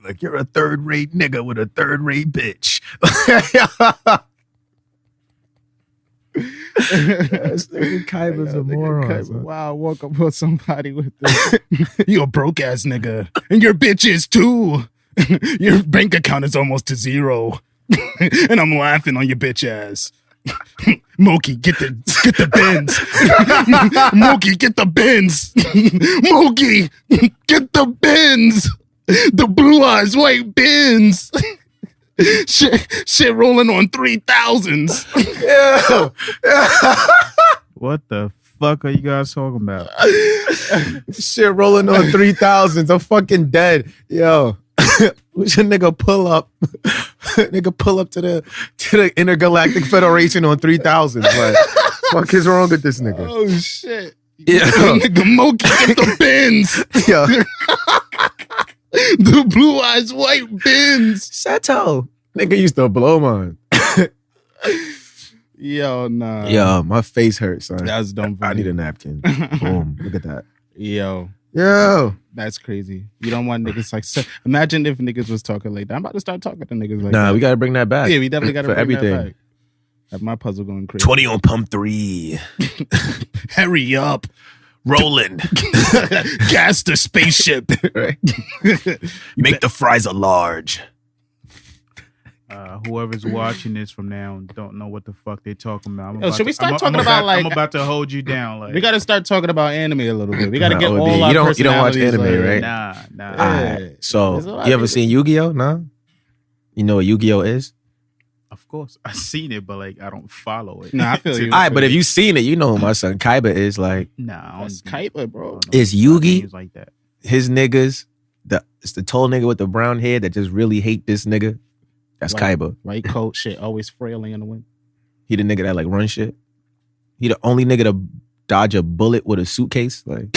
Like, you're a third-rate nigga with a third-rate bitch. Kaiba's a moron. Wow, I woke up with somebody with this. You a broke ass nigga. And your bitch is too. Your bank account is almost to zero. And I'm laughing on your bitch ass. Moki, get the bins. Moki, get the bins. Moki, get the bins. The blue eyes white bins. Shit rolling on 3000s. Yeah. What the fuck are you guys talking about? Shit rolling on 3000s. I'm fucking dead. Yo. We should nigga pull up. Nigga pull up to the Intergalactic Federation on 3000s. Like, fuck is wrong with this nigga? Oh shit. Yeah. Nigga Moki, get the bins. Yeah. The blue eyes white bins. Chateau. Nigga used to blow mine. Yo, nah. Yo, my face hurts, son. That's dumb. I need a napkin. Boom. Look at that. Yo, That's crazy. You don't want niggas like. Imagine if niggas was talking like that. I'm about to start talking to niggas like that. Nah, we gotta bring that back. Yeah, we definitely gotta for bring everything. that back. Have my puzzle going crazy. 20 on pump 3. Hurry up. Rolling. Gas the spaceship. Right. Make the fries a large. Whoever's watching this from now don't know what the fuck they talking about. Should we start talking about like? I'm about to hold you down. Like we got to start talking about anime a little bit. We got to get OD. all our You don't watch personalities, anime, like, right? Nah. Alright. So There's a lot you ever of seen Yu-Gi-Oh? No? You know what Yu-Gi-Oh is? Of course, I seen it, but like I don't follow it. Nah, I feel you. Alright, but if you seen it, you know who my son Kaiba is. Like, Nah, That's Kaiba, bro. Is Yugi games like that? his niggas? It's the tall nigga with the brown hair that just really hate this nigga. That's Right. Kaiba. White coat, shit, always frailing in the wind. He the nigga that like run shit. He the only nigga to dodge a bullet with a suitcase. Like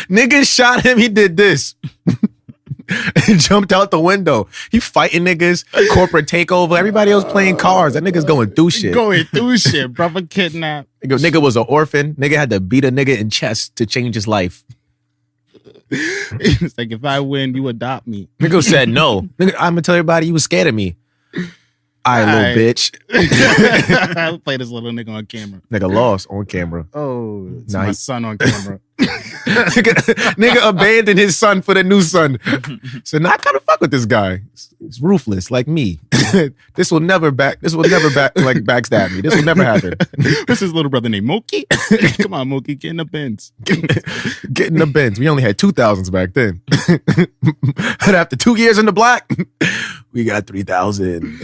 nigga shot him. He did this. And jumped out the window. He fighting niggas. Corporate takeover. Everybody else playing cars. That nigga's going through shit. Going through shit, brother. Kidnap. Nigga was an orphan. Nigga had to beat a nigga in chess to change his life. It's like if I win, you adopt me. Nigga said no. Nigga, I'm gonna tell everybody you was scared of me. All right, little bitch. I'll play this little nigga on camera. Nigga lost on camera. Oh, it's Nah, my son on camera. nigga abandoned his son for the new son. So now I kind of fuck with this guy. It's ruthless, like me. This will never backstab me. This will never happen. What's his little brother named Moki? Come on, Moki, get in the bins. Get in the bins. We only had 2000s back then. But after 2 years in the black, we got 3000.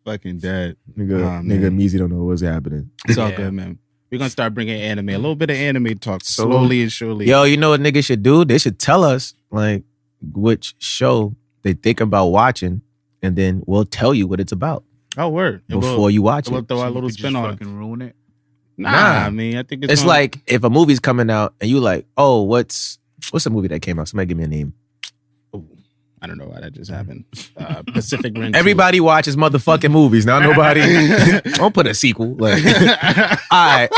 Fucking dead. Nigga Omeezy don't know what's happening. It's all good, man. We're gonna start bringing anime, a little bit of anime talk, slowly and surely. Yo, you know what niggas should do? They should tell us like which show they think about watching, and then we'll tell you what it's about Oh, word. before you watch We'll it. throw our You little could spin just on it. fucking ruin it. Nah, Nah. I mean, I think It's gonna- like if a movie's coming out and you like, oh, what's the movie that came out? Somebody give me a name. I don't know why that just happened. Pacific Rim. 2. Everybody watches motherfucking movies. Now nobody don't put a sequel. Like, all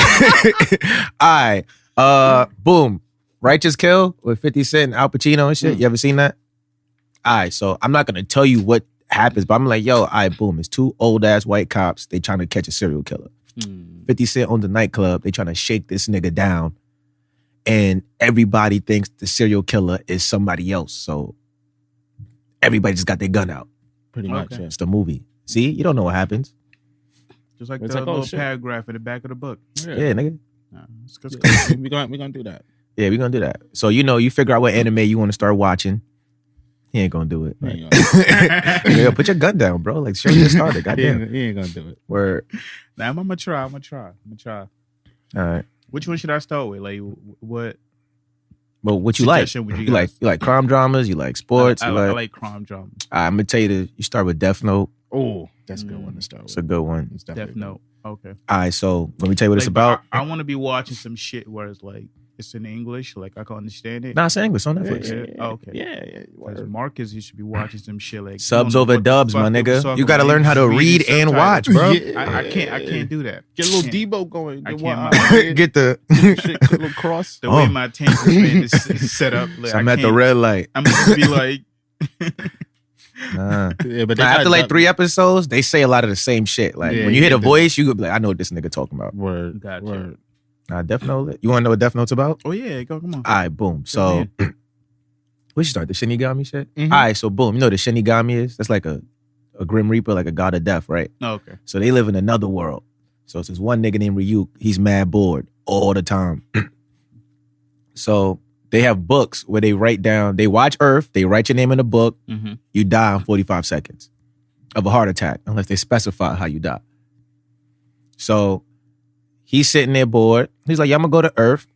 right. Boom. Righteous Kill with 50 Cent and Al Pacino and shit. You ever seen that? All right, so I'm not gonna tell you what happens, but I'm like, yo, all right, boom. It's two old ass white cops. They trying to catch a serial killer. 50 Cent owns the nightclub. They trying to shake this nigga down. And everybody thinks the serial killer is somebody else. So everybody just got their gun out. Pretty much. Okay. Yeah. It's the movie. See, you don't know what happens. Just like It's the like, oh, little shit. paragraph at the back of the book. Yeah, nigga. It's good. We're gonna do that. Yeah, we're gonna do that. So you figure out what anime you want to start watching. He ain't gonna do it. He ain't gonna- Yo, put your gun down, bro. Like, straight get started. Goddamn. he ain't gonna do it. Word. Nah, I'm gonna try. All right. Which one should I start with? Like, what? But what you like? Suggestion would you You like guys- you like crime dramas. You like sports. I you like crime dramas. I'm gonna tell you to. You start with Death Note. Oh, that's a good one to start with. It's a good one. It's definitely Death Note. Okay. All right. So let me tell you what it's Like, but about. I want to be watching some shit where it's like it's in English, like I can understand it. Nah, it's in English on Yeah, Netflix. Yeah. Oh, okay. Yeah. Because Marcus, you should be watching some shit like Subs I don't know over what the dubs, my fuck they was nigga. talking You got to about. learn how to Reading read and subtitles. watch, bro. Yeah. I can't do that. Get a little Can't. Debo going. I Get can't. one- Get the. shit, a little cross. The way Oh. my attention span is set up, like, I'm at the can't- red light. I'm gonna be like Yeah, but after like 3 episodes, they say a lot of the same shit. Like when you hear the voice, you could be like, I know what this nigga talking about. Word. Gotcha. Word. Death Note. You want to know what Death Note's about? Oh yeah, come on. All right, boom. So we should start the Shinigami shit. Mhm. All right, so boom. You know what the Shinigami is? That's like a Grim Reaper, like a god of death, right? Oh, okay. So they live in another world. So it's this one nigga named Ryuk. He's mad bored all the time. So they have books where they write down, they watch Earth, they write your name in a book, you die in 45 seconds of a heart attack, unless they specify how you die. So he's sitting there bored. He's like, yeah, I'm gonna go to Earth.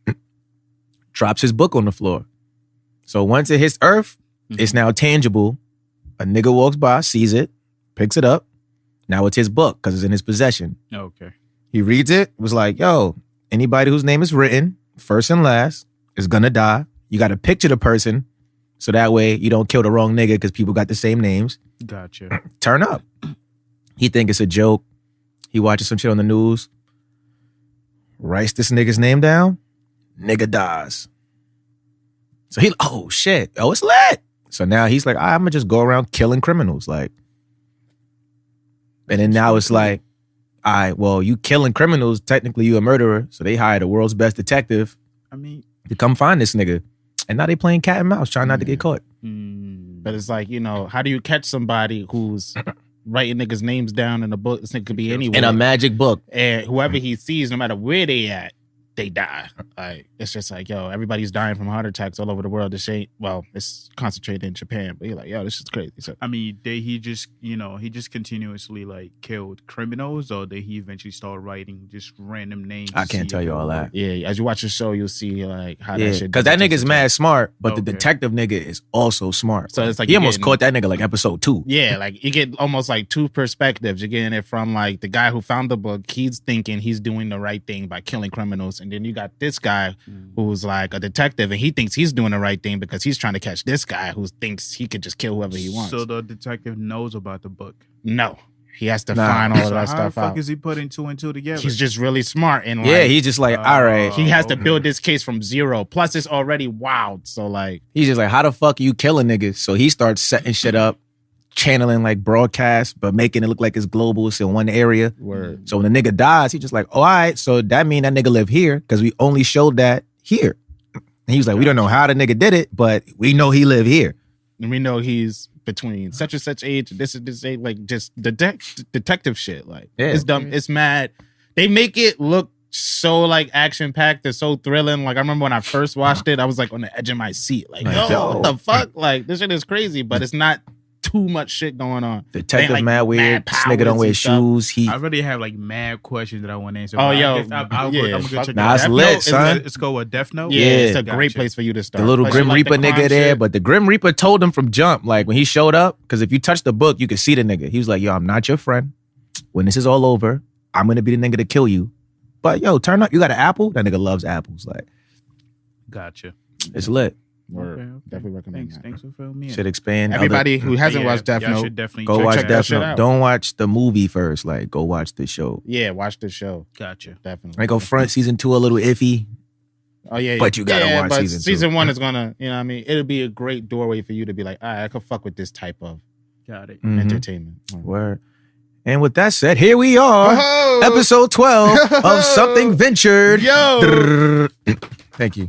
Drops his book on the floor. So once it hits Earth, it's now tangible. A nigga walks by, sees it, picks it up. Now it's his book because it's in his possession. Okay. He reads it, was like, yo, anybody whose name is written, first and last, is gonna die. You gotta picture the person so that way you don't kill the wrong nigga because people got the same names. Gotcha. Turn up. He think it's a joke. He watches some shit on the news. Writes this nigga's name down. Nigga dies. So he, oh shit. Oh, it's lit. So now he's like, I'm gonna just go around killing criminals. Like, and then now it's like, all right, well, you killing criminals, technically you a murderer. So they hired the world's best detective to come find this nigga. And now they playing cat and mouse, trying not to get caught. But it's like, how do you catch somebody who's writing niggas' names down in a book? This nigga could be anywhere. In a magic book. And whoever he sees, no matter where they at, they die. Like, it's just like, yo, everybody's dying from heart attacks all over the world. This ain't, well, it's concentrated in Japan, but you're like, yo, this is crazy. So, I mean, did he just, he just continuously like killed criminals, or did he eventually start writing just random names? I can't tell you all that. Yeah, as you watch the show, you'll see like how that shit. Because that nigga's mad smart, but the detective nigga is also smart. So it's like he almost caught that nigga like episode 2. Yeah, like you get almost like 2 perspectives. You're getting it from like the guy who found the book. He's thinking he's doing the right thing by killing criminals, and then you got this guy who's like a detective, and he thinks he's doing the right thing because he's trying to catch this guy who thinks he could just kill whoever he wants. So the detective knows about the book? No. He has to find all of that stuff out. How the fuck is he putting 2 and 2 together? He's just really smart. And he's just like, all right. He has to build this case from zero. Plus, it's already wild. So, like... He's just like, how the fuck are you killing niggas? So he starts setting shit up, channeling like broadcast, but making it look like it's global. It's in one area. Word. So when the nigga dies, he's just like, oh, all right. So that mean that nigga live here because we only showed that here. And he was like, we don't know how the nigga did it, but we know he live here. And we know he's between such and such age, this is this age, like just detective shit. Like it's dumb, it's mad. They make it look so like action packed and so thrilling. Like I remember when I first watched it, I was like on the edge of my seat. Like, yo, what the fuck? Like this shit is crazy, but it's not too much shit going on. Detective like, mad weird. This nigga don't wear shoes. I already have like mad questions that I want to answer. Oh, yo. I'm gonna go check it's lit, son. It's called a Death Note? Yeah, it's a great place for you to start. The little Grim Reaper nigga there, but the Grim Reaper told him from jump, like when he showed up, because if you touch the book, you could see the nigga. He was like, yo, I'm not your friend. When this is all over, I'm gonna be the nigga to kill you. But yo, turn up. You got an apple? That nigga loves apples. Like, gotcha. It's lit. Okay. Definitely recommend that. Thanks for filling me in. Should expand. Everybody who hasn't watched Death Note, should definitely go watch Death Note. out. Don't watch the movie first. Like, go watch the show. Yeah, watch the show. Gotcha. Definitely. Like, go front season 2 a little iffy. Oh yeah, but you gotta watch but season 2. 1 is gonna, you know what I mean? It'll be a great doorway for you to be like, all right, I could fuck with this type of entertainment. Word. And with that said, here we are, episode 12 of Something Ventured. Yo, thank you.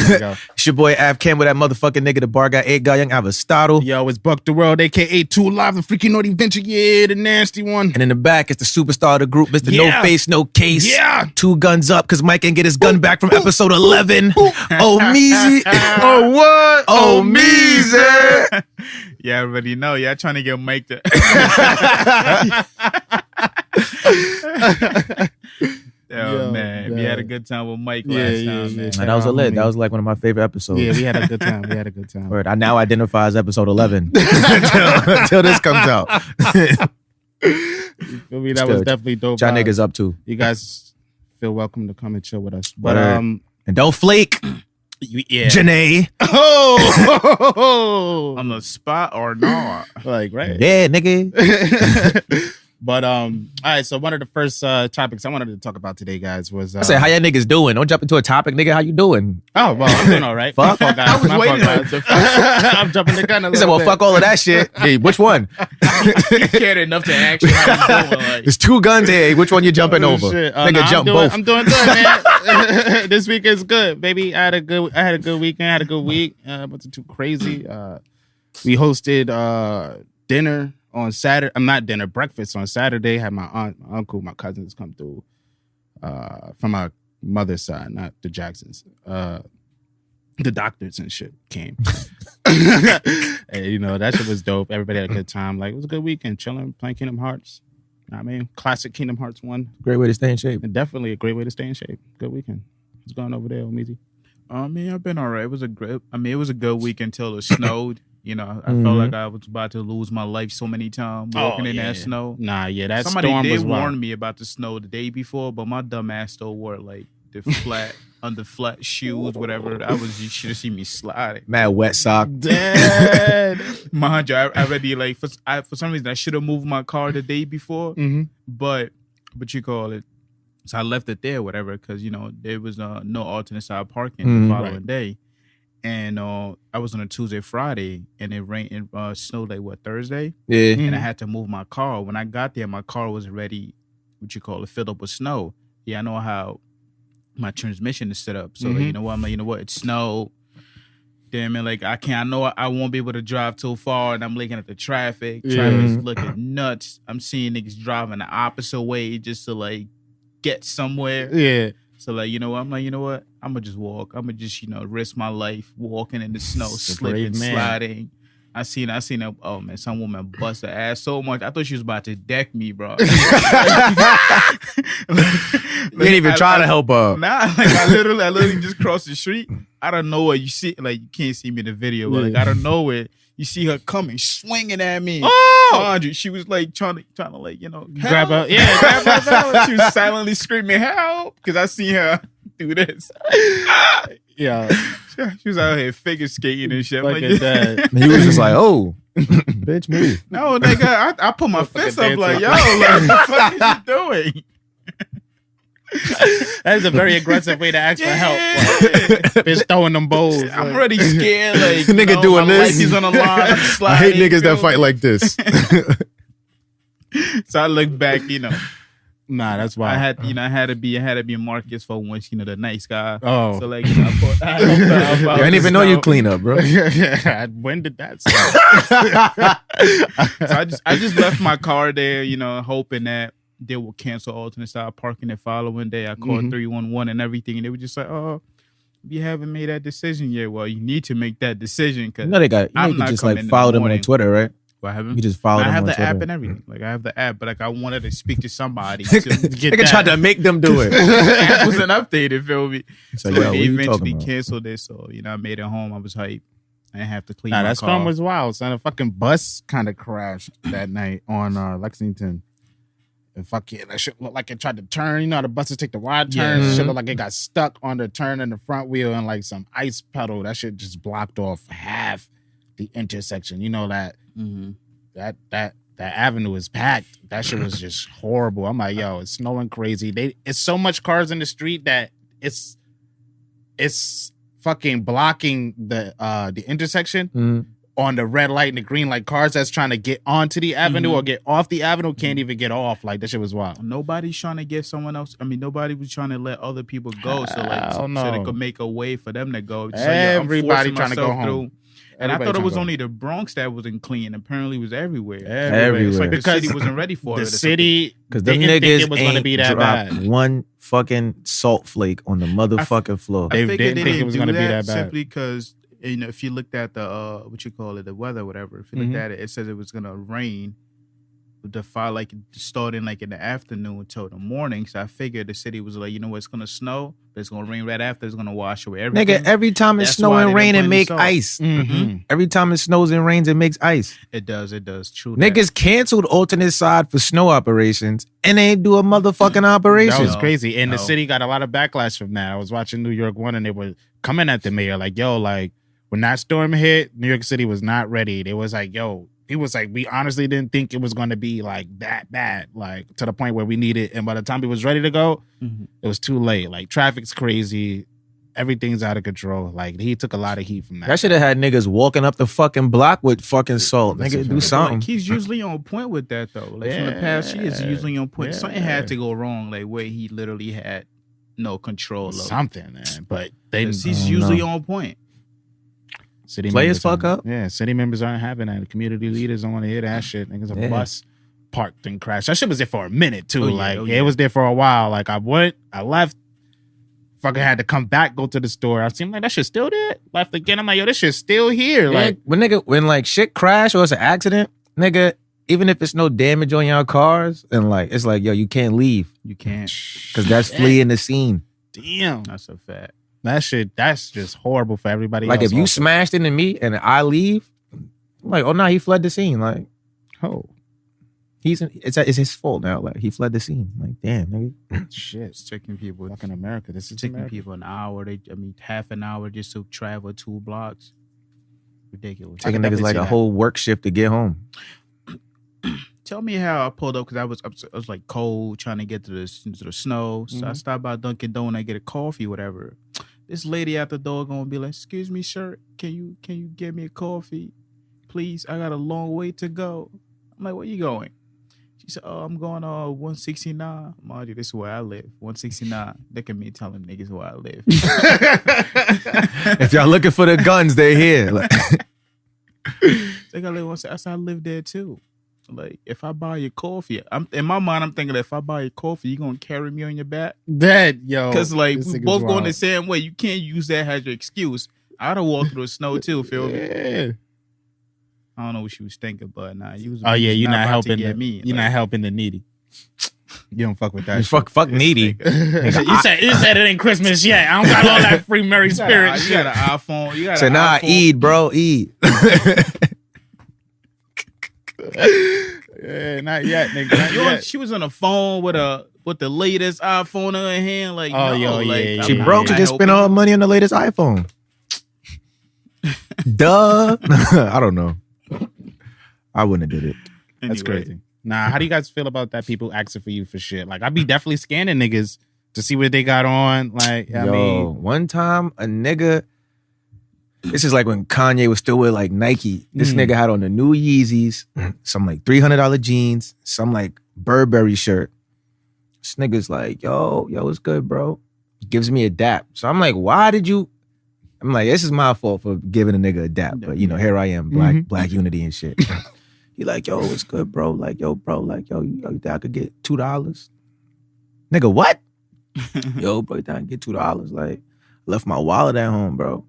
It's your boy Ave Campbell, that motherfucking nigga, the bar guy, 8 guy, young Aristotle. Yo, it's BukDaWorld, aka 2 Live, the freaking naughty venture, the nasty one. And in the back, it's the superstar of the group, Mr. No Face, No Case. Yeah. 2 guns up, because Mike can get his gun back from episode 11. Omeezy. Oh, what? Omeezy. Yeah, I already know. Yeah, trying to get Mike to... Yo, man. We had a good time with Mike last time, man. That was lit. That was like one of my favorite episodes. Yeah, we had a good time. Word. I now identify as episode 11 until this comes out. You feel me? That was definitely dope. Y'all niggas up too. You guys feel welcome to come and chill with us. But and don't flake. Janae. Oh, on the spot or not? Like, right? Yeah, nigga. But all right. So one of the first topics I wanted to talk about today, guys, was I said, how y'all niggas doing? Don't jump into a topic, nigga. How you doing? Oh well, I'm doing all right. Fuck. Guys. I was waiting. I'm jumping the gun a little He said, well, bit. fuck all of that shit. Hey, which one? You cared enough to ask you how you doing. Like, There's 2 guns here. Which one you jumping over? Shit. Nigga, jump both. I'm doing good, man. This week is good, baby. I had a good weekend. I had a good week. Wasn't too crazy. We hosted dinner on Saturday. I'm not dinner, breakfast on Saturday. Had my aunt, my uncle, my cousins come through from my mother's side, not the Jacksons. The doctors and shit came. And, you know, that shit was dope. Everybody had a good time. Like, it was a good weekend, chilling, playing Kingdom Hearts. You know what I mean? Classic Kingdom Hearts 1. Great way to stay in shape. And definitely a great way to stay in shape. Good weekend. What's going over there, Omeezy? I mean, I've been all right. It was a good week until it snowed. You know, I felt like I was about to lose my life so many times walking in that snow. Nah, yeah, that Somebody storm did was wild. warn me about the snow the day before, but my dumb ass still wore like the flat under flat shoes, whatever. You should have seen me sliding. Mad wet sock. Dead. Mind you, I already like for some reason I should have moved my car the day before, but you call it. So I left it there, whatever, because you know there was no alternate side parking the following day, and I was on a Tuesday, Friday, and it rained and snowed like Thursday, and I had to move my car. When I got there, my car was already filled up with snow. Yeah, I know how my transmission is set up, so like, you know what, I'm like, you know what, it snowed. Damn it, like I know I won't be able to drive too far, and I'm looking at the traffic. Traffic's looking nuts. I'm seeing niggas driving the opposite way just to like get somewhere. Yeah. So like, you know what? I'm like, you know what? I'm gonna just walk. I'm gonna just, risk my life walking in the snow, slipping, sliding. I seen some woman bust her ass so much. I thought she was about to deck me, bro. You ain't even try to help her. Nah, like I literally just crossed the street. I don't know where you see, like you can't see me in the video, but like I don't know where you see her coming, swinging at me. Andre, she was like trying to like, Grab her. Yeah, grab her. She was silently screaming, help, because I see her do this. Yeah. She was out here figure skating and shit. Look Like, at that. He was just like, oh, bitch, move. no, nigga, I put my fist up like, yo, like, what the fuck is you doing? That is a very aggressive way to ask for help. Bitch throwing them bowls. I'm already scared. Like, Nigga doing my this. life is on the line. I'm I sliding, hate niggas that feel fight me? like this. So I look back, Nah, that's why I had to be Marcus for once, the nice guy. Oh. So like, I I didn't even know you clean up, bro. When did that start? So I just left my car there, hoping that they will cancel alternate side parking the following day. I called 311 and everything, and they were just like, "Oh, you haven't made that decision yet. Well, you need to make that decision because You know they got. You can just like follow them on Twitter, right? What happened? You just follow them I have on the Twitter. app and everything. Like I have the app, but like I wanted to speak to somebody. To get Nigga tried to make them do it. the app wasn't updated. Feel me? So, So yo, they what you eventually talking about? canceled it. So I made it home. I was hyped. I didn't have to clean Nah, my that car. storm was wild, son. A fucking bus kind of crashed that night on Lexington. And fuck yeah, that shit looked like it tried to turn. You know how the buses take the wide turns? Yeah. Shit looked like it got stuck on the turn in the front wheel and like some ice pedal. That shit just blocked off half the intersection. You know that that avenue is packed. That shit was just horrible. I'm like, yo, it's snowing crazy. It's so much cars in the street that it's fucking blocking the intersection on the red light and the green light. Cars that's trying to get onto the avenue or get off the avenue can't even get off. Like, that shit was wild. Nobody's trying to get someone else. I mean, nobody was trying to let other people go. So like, so they could make a way for them to go. So, I'm Everybody forcing trying to go myself home. And Everybody I thought it trying was to go. only the Bronx that wasn't clean. Apparently, it was everywhere. Everywhere. It's like the Because city wasn't ready for The it. or city, Because they them didn't think niggas it was going to ain't be that dropped bad. one fucking salt flake on the motherfucking floor. something. I They figured didn't they think it was didn't gonna do be that that bad. simply because if you looked at the the weather, whatever. If you looked at it, it says it was gonna rain. The fire starting in the afternoon until the morning. So I figured the city was like, it's gonna snow, but it's gonna rain right after. It's gonna wash away everything. Nigga, every time it That's snow why and they rain, didn't it blame make the salt. ice. Mm-hmm. Every time it snows and rains, it makes ice. It does. True. that. Niggas canceled alternate side for snow operations and they ain't do a motherfucking operation. That was crazy. And the No. city got a lot of backlash from that. I was watching New York One and they were coming at the mayor like, yo, like, when that storm hit, New York City was not ready. They was like, yo, he was like, we honestly didn't think it was going to be like that bad, like to the point where we needed. And by the time he was ready to go, it was too late. Like traffic's crazy. Everything's out of control. Like he took a lot of heat from that. I should have had niggas walking up the fucking block with fucking salt. Nigga, do something. Like, he's usually on point with that though. Like from the past years, usually on point. Something had to go wrong, like where he literally had no control of something, man. But he's usually on point. City players fuck up. Yeah, city members aren't having that. Community leaders don't want to hear that shit. Niggas a bus parked and crashed. That shit was there for a minute too. It was there for a while. Like I left. Fucking had to come back, go to the store. I seemed like that shit still there. Left again. I'm like, yo, this shit's still here. Like when like shit crash or it's an accident, nigga, even if it's no damage on your cars, and like it's like, yo, you can't leave. You can't. Because that's fleeing the scene. Damn. That's a fact. That shit, that's just horrible for everybody like else. If you smashed into me and I leave, I'm like, oh no, he fled the scene. Like, oh. It's his fault now. Like he fled the scene. Like damn, nigga. Shit, it's taking people. Fucking America. This is taking America. people an hour. Half an hour just to travel 2 blocks. Ridiculous. Taking niggas like a whole work shift to get home. Tell me how I pulled up because I was like cold, trying to get to the snow. So I stopped by Dunkin' Donut, get a coffee, whatever. This lady at the door gonna be like, "Excuse me, sir, can you get me a coffee, please? I got a long way to go." I'm like, "Where you going?" She said, "Oh, I'm going 169. Mind you, this is where I live. 169. Look at me telling niggas where I live. If y'all looking for the guns, they're here. Like, I live there too. Like, if I buy your coffee, in my mind, I'm thinking that if I buy your coffee, you gonna carry me on your back? Dead, yo. Because like we both going the same way. You can't use that as your excuse. I'd have walked through the snow too. Feel me? I don't know what she was thinking, but nah, you're not helping me. You're not helping the needy. You don't fuck with that. Fuck needy. you said it ain't Christmas yet. I don't got all that free Mary spirit. You got an iPhone. You got so an nah, iPhone. eat, bro, eat. Yeah, not yet, nigga. Not yet. She was on the phone with the latest iPhone in her hand. Like, she broke. She just spent all her money on the latest iPhone. Duh. I don't know. I wouldn't have did it. That's crazy. Nah, how do you guys feel about that? People asking for you for shit. Like, I'd be definitely scanning niggas to see what they got on. Like, I mean, one time a nigga. This is like when Kanye was still with like Nike. This nigga had on the new Yeezys, some like $300 jeans, some like Burberry shirt. This nigga's like, yo, what's good, bro? Gives me a dap. So I'm like, why did you? I'm like, this is my fault for giving a nigga a dap. But you know, here I am, black unity and shit. He like, yo, what's good, bro? Like, yo, bro, like, yo, you think I could get $2? Nigga, what? Yo, bro, you think I could get $2? Like, left my wallet at home, bro.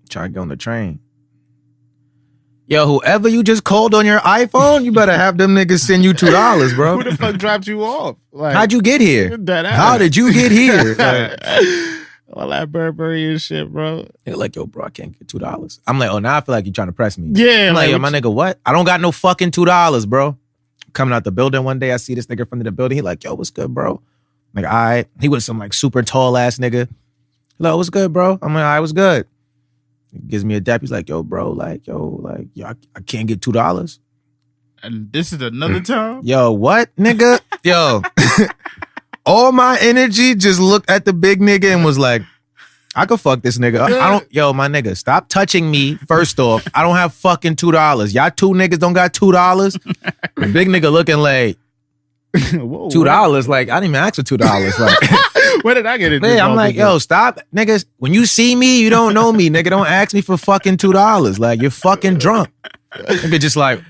Trying to get on the train. Yo, whoever you just called on your iPhone, you better have them niggas send you $2, bro. Who the fuck dropped you off? Like, how'd you get here? How did you get here? Like, all that Burberry and shit, bro. They're like, yo, bro, I can't get $2. I'm like, oh, now I feel like you're trying to press me. Yeah. I'm like, yo, my nigga, what? I don't got no fucking $2, bro. Coming out the building one day, I see this nigga in front of the building. He like, yo, what's good, bro? I'm like, all right. He was some like super tall ass nigga. He like, what's good, bro? I'm like, all right, what's good? He gives me a dap. He's like, yo, bro, like, yo, I can't get $2. And this is another time? Yo, what, nigga? Yo. All my energy just looked at the big nigga and was like, I could fuck this nigga. Yo, my nigga, stop touching me. First off, I don't have fucking $2. Y'all two niggas don't got $2. The big nigga looking like $2. Like, I didn't even ask for $2. Like, where did I get it? Yeah, I'm like, yo, stop, niggas. When you see me, you don't know me, nigga. Don't ask me for fucking $2. Like, you're fucking drunk. Nigga just like,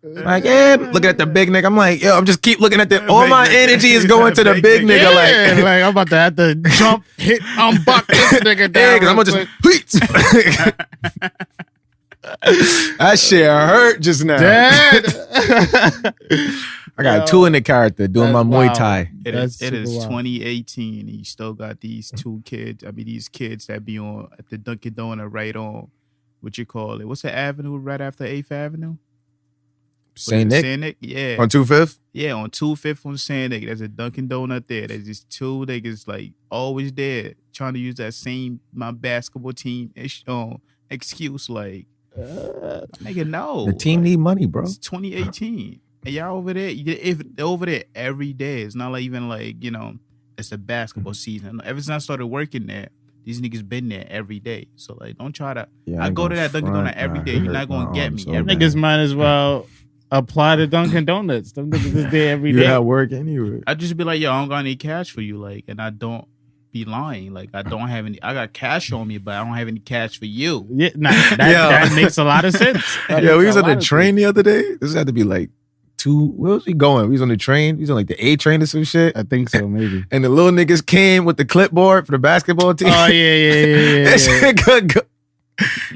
yeah, looking at the big nigga. I'm like, yo, I'm just keep looking at all my energy is going to the big nigga. Yeah, like I'm about to have to jump, hit, unbuck this nigga down. Yeah, because I'm gonna just that shit hurt just now. Dad. I got two in the character doing my Muay Thai. It is 2018 and you still got these two kids. I mean, these kids that be on at the Dunkin' Donut right on what you call it. What's the avenue right after 8th Avenue? Saint Nick? Saint Nick, yeah. On 25th? Yeah, on 25th on Saint Nick. There's a Dunkin' Donut there. There's just two niggas like always there trying to use that same my basketball team excuse like Nigga, no. The team need money, bro. It's 2018. And y'all over there, if they're over there every day. It's not like even like, it's a basketball season. Ever since I started working there, these niggas been there every day. So like, don't try to. I go to that Dunkin' Donut every day. You're not gonna get me. Niggas might as well apply to Dunkin' Donuts. Them niggas is there every day. You're at work anyway. I just be like, yo, I don't got any cash for you, like, and I don't be lying. Like, I don't have any. I got cash on me, but I don't have any cash for you. Yeah, that makes a lot of sense. Yeah, we was on the train the other day. This had to be like. Where was we going? We was on the train. We was on like the A train or some shit. I think so, maybe. And the little niggas came with the clipboard for the basketball team. Oh, yeah. That shit could go.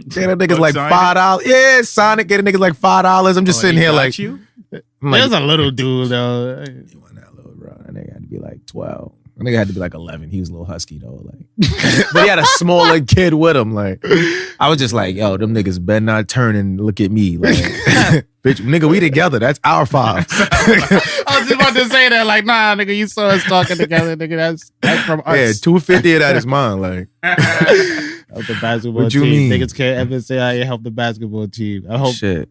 Damn, that niggas like $5. Yeah, Sonic getting niggas like $5. I'm just sitting here like. You? There's a little dude though. He wasn't that little, bro. That nigga had to be like 12. That nigga had to be like 11. He was a little husky though, like. But he had a smaller kid with him. Like, I was just like, yo, them niggas better not turn and look at me. Like, bitch, nigga, we together. That's our five. I was just about to say that. Like, nah, nigga, you saw us talking together, nigga. That's from us. Yeah, 250 of that is mine. Like, help the basketball what you team. mean? Niggas can't ever say I help the basketball team. I hope shit.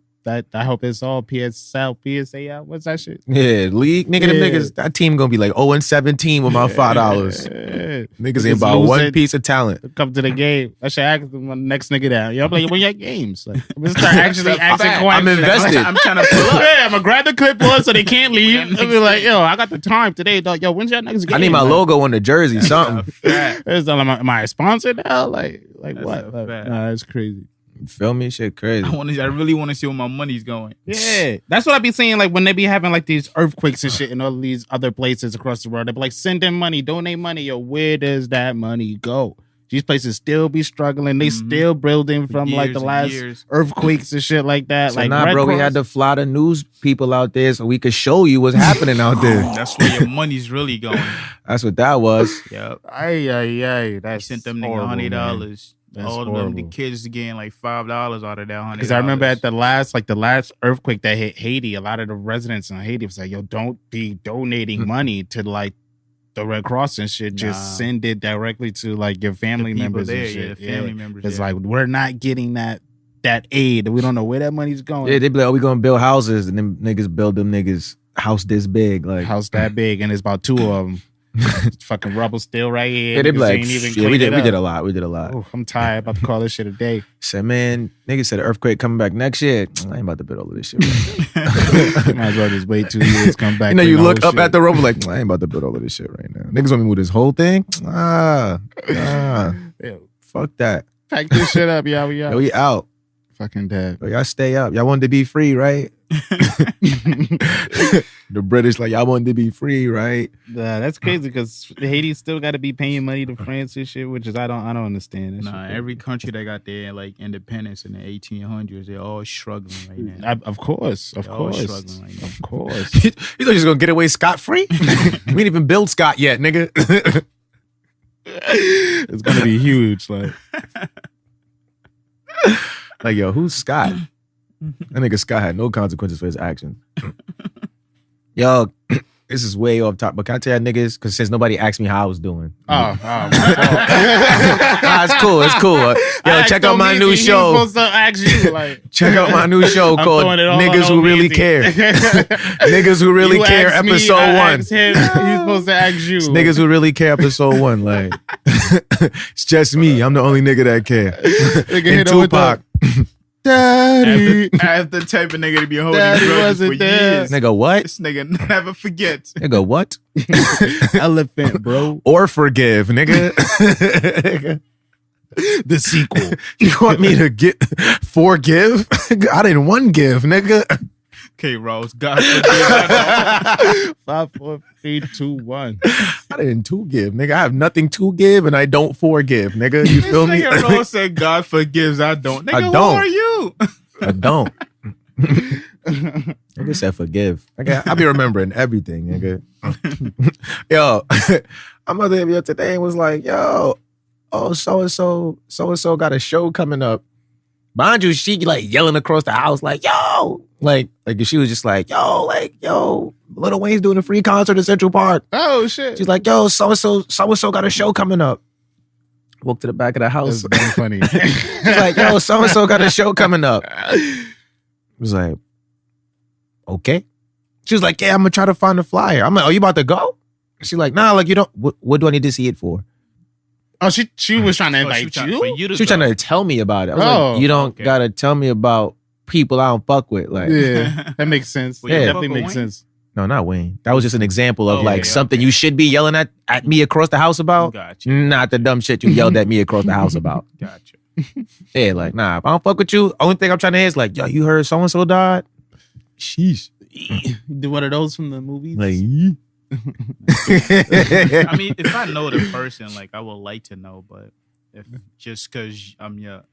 I hope it's all PSA. What's that shit? Yeah, league nigga. Them niggas, that team gonna be like 0-17 with my $5. Niggas ain't about one piece of talent. Come to the game. I should ask the next nigga down. Y'all play when your games. Like, I'm gonna start actually asking questions. I'm invested. I'm trying to pull up. Yeah, I'm gonna grab the clipboard so they can't leave. I'll be like, yo, I got the time today, dog. Yo, when's your next game? I need my logo on the jersey, something. Am I a sponsor now? Like That's what? Nah, that's crazy. You feel me? Shit crazy. I really want to see where my money's going. Yeah, that's what I be saying. Like when they be having like these earthquakes and shit in all these other places across the world, they be like, send them money, donate money. Yo, where does that money go? These places still be struggling. They still building from like the last earthquakes and shit like that. So like, nah, bro, we had to fly the news people out there so we could show you what's happening out there. That's where your money's really going. That's what that was. Yep. Ay. I sent them nigga $100. All of them, the kids getting like $5 out of that $100. Because I remember at the last earthquake that hit Haiti, a lot of the residents in Haiti was like, yo, don't be donating money to like the Red Cross and shit. Just send it directly to like your family members and shit. Family members. It's like, we're not getting that aid. We don't know where that money's going. Yeah, they be like, oh, we gonna build houses, and then niggas build them niggas house this big. Like house that big, and it's about 2 of them. Fucking rubble still right here. Yeah, they be like, we did a lot. Ooh, I'm tired. About to call this shit a day. Said, man, niggas said earthquake coming back next year. I ain't about to build all of this shit. Right Might as well just wait 2 years, come back. You know, you look up at the rope like, I ain't about to build all of this shit right now. Niggas want me to move this whole thing? Yeah. Fuck that. Pack this shit up, y'all. We out. Yo, we out. Fucking dead. Yo, y'all stay up. Y'all wanted to be free, right? The British like, y'all wanted to be free, right? That's crazy because Haiti still got to be paying money to France and shit, which is I don't understand. Every country that got their like independence in the 1800s, they're all struggling right now. Of course. Struggling right now. Of course. You thought you was gonna get away scot free? We didn't even build Scott yet, nigga. It's gonna be huge, like. Like, yo, who's Scott? That nigga Scott had no consequences for his actions. Yo, this is way off top, but can I tell y'all niggas? Because since nobody asked me how I was doing. Nah, it's cool. Yo, check out my new show. Supposed to ask you, like, check out my new show called Niggas Who Really Care. Niggas Who Really Care, episode 1. He's supposed to ask you. It's Niggas Who Really Care, episode 1. Like, it's just me. I'm the only nigga that care. And Tupac. Daddy. I have the type of nigga to be holding Daddy grudges for wasn't there. years. Nigga, what? This nigga never forgets. Nigga, what? Elephant, bro. Or forgive, nigga. The sequel. You want me to forgive? I didn't one give, nigga. Okay, Rose. God forgive. 5, 4, 3, 2, 1. I didn't to give, nigga. I have nothing to give and I don't forgive, nigga. You feel me? Nigga Rose said God forgives. I don't. Nigga, I don't. Who are you? I don't. Nigga said forgive. I be remembering everything, nigga. Yo, I'm out there today and was like, yo, so-and-so got a show coming up. Mind you, she like yelling across the house like, yo, like she was just like, yo, Lil Wayne's doing a free concert in Central Park. Oh shit. She's like, yo, so-and-so got a show coming up. Walk to the back of the house. That's damn funny. She's like, yo, so-and-so got a show coming up. I was like, okay. She was like, yeah, I'm going to try to find a flyer. I'm like, oh, you about to go? She's like, nah, like, you don't, what do I need to see it for? Oh, she was trying to invite you? She was trying to tell me about it. I was like, you don't got to tell me about people I don't fuck with. Like, yeah, that makes sense. Yeah, definitely makes sense. No, not Wayne. That was just an example of something you should be yelling at me across the house about. Gotcha. Not the dumb shit you yelled at me across the house about. Gotcha. Yeah, like, nah, if I don't fuck with you, only thing I'm trying to hear is like, yo, you heard so-and-so died? Sheesh. Do one of those from the movies? Like, I mean, if I know the person, like, I would like to know, but if just because I'm your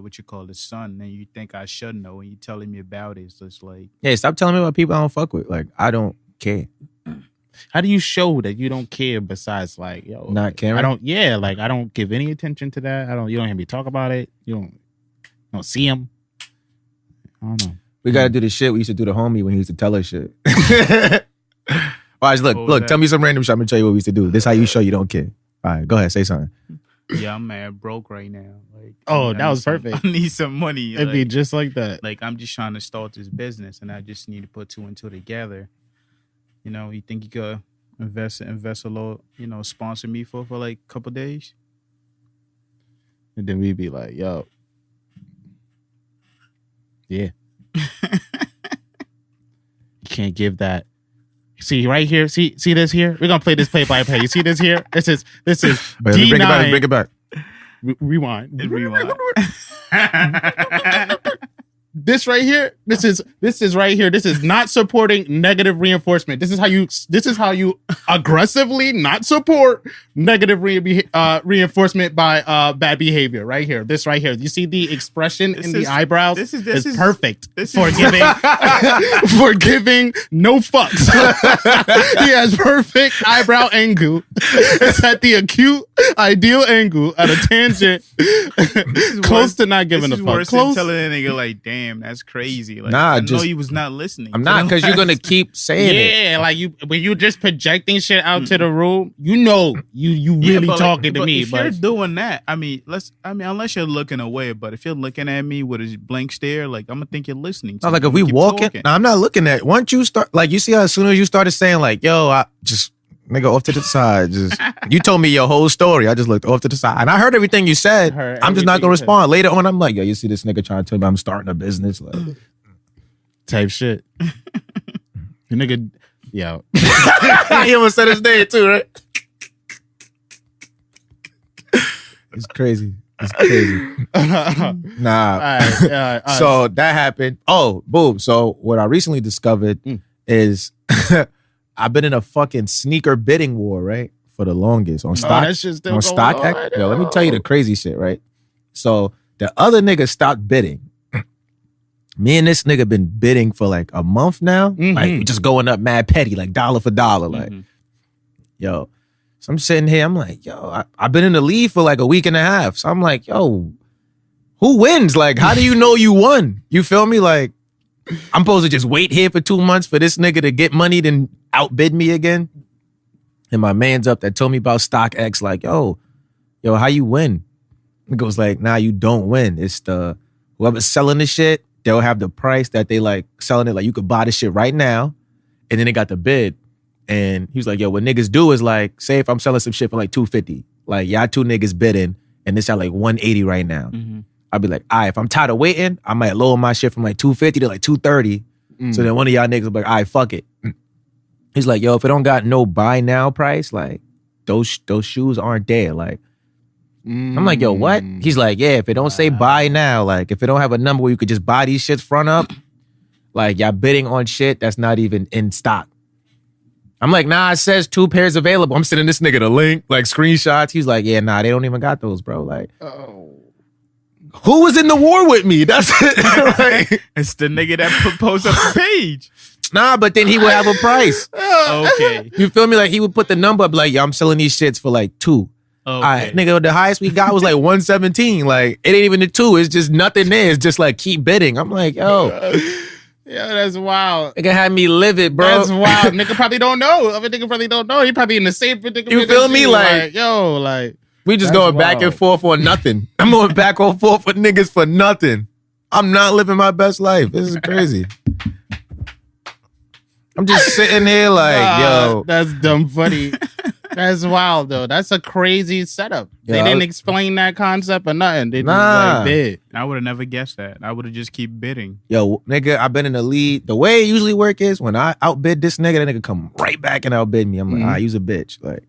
what you call the son, and you think I should know, and you telling me about it, it's just like, yeah, stop telling me about people I don't fuck with. Like, I don't care. How do you show that you don't care besides like, yo, not caring? I don't give any attention to that. You don't hear me talk about it. You don't see him. I don't know. We gotta do the shit we used to do to homie when he used to tell us shit. Watch, look, tell me some random shit. I'm gonna tell you what we used to do. This is how you show you don't care. All right, go ahead, say something. Yeah, I'm mad broke right now. Like, that was perfect. I need some money. It'd be just like that. Like, I'm just trying to start this business, and I just need to put two and two together. You know, you think you could invest a little, sponsor me for like a couple days? And then we'd be like, yo. Yeah. You can't give that. See right here? See this here? We're gonna play this play by play. You see this here? This is D9. Bring it back. Rewind. Rewind. This right here, this is right here. This is not supporting negative reinforcement. This is how you aggressively not support negative reinforcement by bad behavior. Right here, this right here. You see the expression in the eyebrows? This is perfect for giving for giving no fucks. He has perfect eyebrow angle. It's at the acute ideal angle at a tangent, close to not giving a fuck. Worse Close. than telling a nigga like, damn, that's crazy. Like, nah, I know he was not listening. I'm not, because you're gonna keep saying it. Yeah, like when you just projecting shit out to the room, you really talking to me. If you're doing that, unless you're looking away, but if you're looking at me with a blank stare, like, I'm gonna think you're listening to me. Like, if we walking, nah, I'm not looking at. Once you start, like, you see how as soon as you started saying like, yo, I just nigga off to the side, just you told me your whole story. I just looked off to the side and I heard everything you said. I'm just not gonna respond. Later on, I'm like, yo, you see this nigga trying to tell me I'm starting a business, like type shit. The nigga, yo, he almost said his name too, right? It's crazy. Nah. So that happened. Oh, boom. So what I recently discovered is I've been in a fucking sneaker bidding war, right? For the longest on stock. That shit's still on going stock. on. Yo, let me tell you the crazy shit, right? So the other nigga stopped bidding. Me and this nigga been bidding for like a month now. Mm-hmm. Like just going up mad petty, like dollar for dollar. Like, yo. So I'm sitting here, I'm like, yo, I've been in the lead for like a week and a half. So I'm like, yo, who wins? Like, how do you know you won? You feel me? Like, I'm supposed to just wait here for 2 months for this nigga to get money, then outbid me again? And my man's up that told me about StockX, like, yo, how you win? It goes like, nah, you don't win. It's the whoever's selling the shit, they'll have the price that they like selling it. Like, you could buy the shit right now, and then they got the bid. And he was like, yo, what niggas do is like, say if I'm selling some shit for like $250, like y'all two niggas bidding, and it's at like $180 right now. I'll be like, all right, if I'm tired of waiting, I might lower my shit from like $250 to like $230. So then one of y'all niggas will be like, all right, fuck it. He's like, yo, if it don't got no buy now price, like those shoes aren't there. Like, I'm like, yo, what? He's like, yeah, if it don't say buy now, like if it don't have a number where you could just buy these shits front up, like y'all bidding on shit that's not even in stock. I'm like, nah, it says 2 pairs available. I'm sending this nigga the link, like screenshots. He's like, yeah, nah, they don't even got those, bro. Like, who was in the war with me? That's it. Like, it's the nigga that posts up the page. Nah, but then he would have a price. Okay. You feel me? Like, he would put the number up like, yo, I'm selling these shits for like 2. Okay. All right, nigga, the highest we got was like 117. Like, it ain't even the 2. It's just nothing there. It's just like, keep bidding. I'm like, yo. Yeah, that's wild. Nigga had me livid, bro. That's wild. Nigga probably don't know. Nigga probably don't know. He probably in the same predicament. You feel me? Like, yo, like. We just going back and forth on nothing. I'm going back and forth with niggas for nothing. I'm not living my best life. This is crazy. I'm just sitting here like, yo. That's dumb funny. That's wild, though. That's a crazy setup. They didn't explain that concept or nothing. They just like bid. I would have never guessed that. I would have just keep bidding. Yo, nigga, I've been in the lead. The way it usually work is when I outbid this nigga, that nigga come right back and outbid me. I'm like, use a bitch. Like,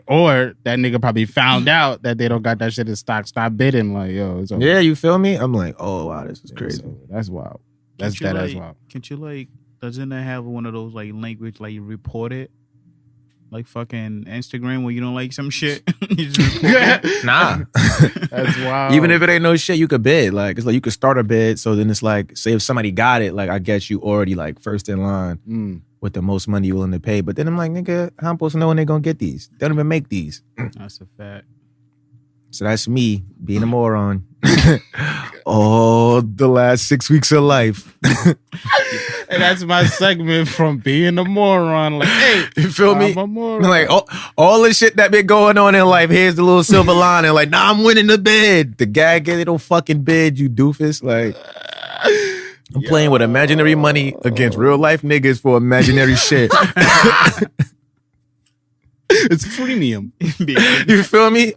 or that nigga probably found out that they don't got that shit in stock. Stop bidding. Like, yo. It's yeah, you feel me? I'm like, oh, wow, this is crazy. So that's wild. That's wild. Can't you, like, doesn't it have one of those, like, language, like, you report it? Like fucking Instagram where you don't like some shit. You just report it? Nah. That's wild. Even if it ain't no shit, you could bid. Like, it's like you could start a bid. So then it's like, say if somebody got it, like, I guess you already, like, first in line with the most money you're willing to pay. But then I'm like, nigga, how I'm supposed to know when they're going to get these? They don't even make these. That's a fact. So that's me being a moron. All the last 6 weeks of life. And that's my segment from being a moron. Like, hey, you feel me? I'm a moron. Like, all the shit that been going on in life, here's the little silver lining. Like, nah, I'm winning the bid. The guy get it, don't fucking bid, you doofus. Like, I'm playing with imaginary money against real life niggas for imaginary shit. It's freemium. You feel me?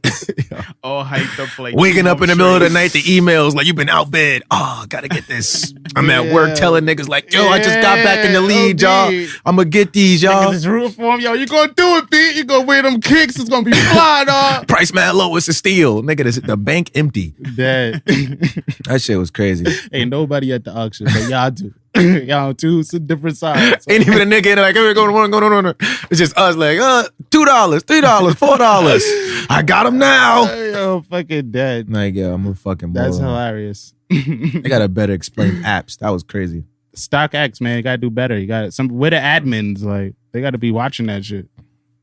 All hyped up like waking up in the middle of the night, the emails like, you've been outbid. Oh, gotta get this. I'm at work telling niggas like, yo, I just got back in the lead, y'all. I'm gonna get these, y'all. Niggas is rooting for him, yo. You gonna do it, B. You gonna wear them kicks. It's gonna be fly, dog. Price mad low, it's a steal. Nigga, the bank empty. Dead. That shit was crazy. Ain't nobody at the auction, but y'all do. Y'all two, it's a different size. Ain't even a nigga in there like, hey, go on. It's just us like, $2, $3, $4. I got them now. Yo, fucking dead. Like, yo, I'm a fucking moron. That's hilarious. They gotta better explain apps. That was crazy. StockX, man, you gotta do better. You got where the admins, like, they gotta be watching that shit.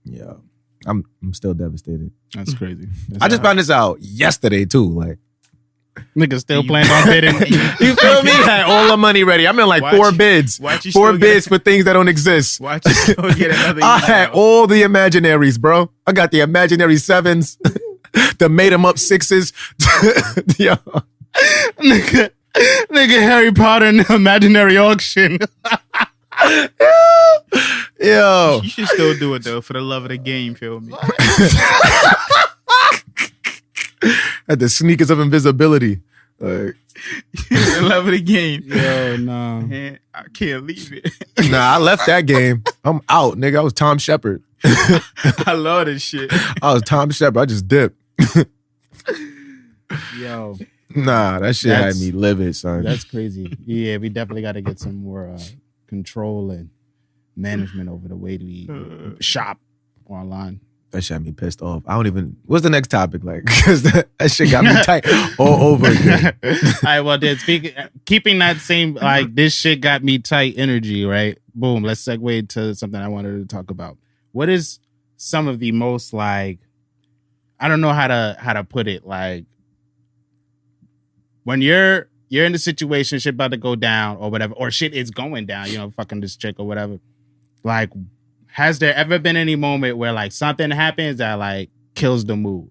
Yeah. I'm still devastated. That's crazy. I just found this out yesterday too. Like, niggas still playing on bidding. You feel me? I had all the money ready. I'm in like 4 bids. 4 bids for things that don't exist. Watch you still get another email. I had all the imaginaries, bro. I got the imaginary 7s, the made them up 6s. Yo. Nigga Harry Potter in the imaginary auction. Yo. You should still do it though, for the love of the game, feel me? At the sneakers of invisibility. Like, the love of the game. Yo, no. Man, I can't leave it. Nah, I left that game. I'm out, nigga. I was Tom Shepard. I love this shit. I was Tom Shepard. I just dipped. Yo. Nah, that shit had me livid, son. That's crazy. Yeah, we definitely got to get some more control and management over the way we shop online. That shit had me pissed off. I don't even... What's the next topic like? Because that shit got me tight all over again. All right, well, then, keeping that same, like, this shit got me tight energy, right? Boom, let's segue to something I wanted to talk about. What is some of the most, like... I don't know how to put it, like... When you're in the situation, shit about to go down or whatever, or shit is going down, you know, fucking this chick or whatever, like... Has there ever been any moment where like something happens that like kills the mood?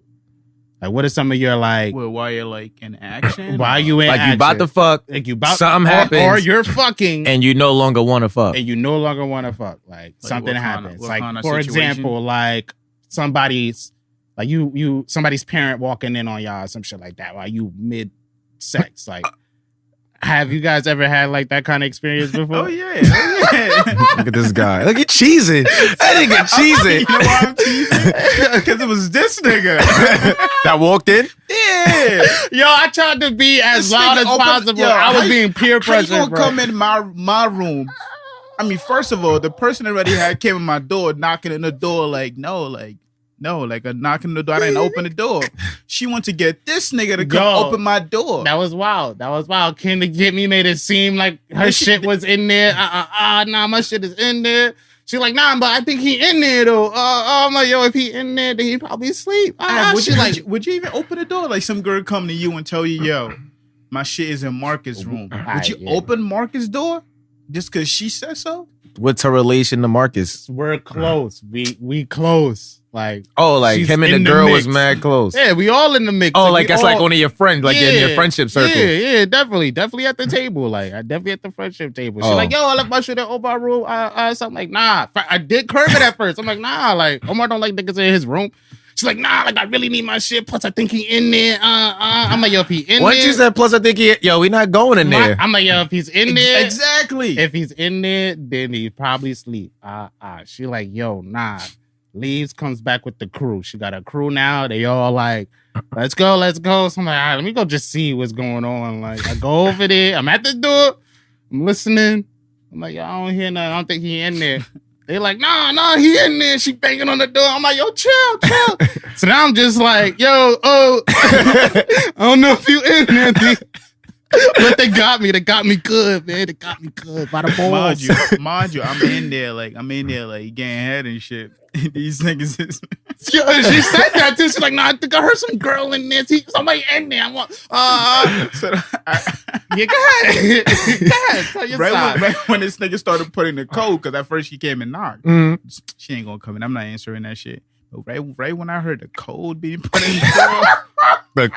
Like, what are some of your like? Well, while you're like in action, while you in like action, you about to fuck, like you about something happens, or you're fucking, and you no longer want to fuck, like something happens. Like for example, like somebody's like somebody's parent walking in on y'all, or some shit like that, while you mid sex, like. Have you guys ever had like that kind of experience before? Oh yeah. Look at this guy. Look at cheesing. That nigga cheesing. You know why I'm cheesing? Because it was this nigga that walked in. Yeah. Yo, I tried to be as loud as possible. Yo, I was being peer pressure. How you gonna come in my room? I mean, first of all, the person already came in my door, knocking in the door, like a knocking on the door. I didn't open the door. She went to get this nigga to come open my door. That was wild. Came to get me, made it seem like her shit was in there. Nah, my shit is in there. She's like, nah, but I think he in there though. I'm like, yo, if he in there, then he probably asleep. Would you even open the door? Like some girl come to you and tell you, yo, my shit is in Marcus' room. Would you open Marcus' door? Just because she said so? What's her relation to Marcus? We're close. We close. Like, like him and the girl was mad close. Yeah, we all in the mix. Oh, like that's like one of your friends, like in your friendship circle. Yeah, definitely at the table. Like, I definitely at the friendship table. She's like, yo, I left my shit at Omar room. So I'm like, nah. I did curve it at first. I'm like, nah. Like, Omar don't like niggas in his room. She's like, nah, like I really need my shit. Plus, I think he in there. I'm like, yo, if he in there. Once you said plus, I think we not going in there. I'm like, yo, if he's in there. Exactly. If he's in there, then he probably sleep. She like, yo, nah. Leaves, comes back with the crew. She got a crew now. They all like, let's go. So I'm like, all right, let me go just see what's going on. Like, I go over there. I'm at the door. I'm listening. I'm like, yo, I don't hear nothing. I don't think he in there. They like, nah, he in there. She banging on the door. I'm like, yo, chill. So now I'm just like, yo, I don't know if you in there, dude. But they got me good, man. They got me good by the balls. Mind you, I'm in there like getting head and shit. These niggas is. Yo, she said that too. She's like, I think I heard some girl in there. Somebody in there. Go ahead. Tell your side. Right when this nigga started putting the code, because at first she came and knocked. She ain't gonna come in. I'm not answering that shit. But right when I heard the code being put in the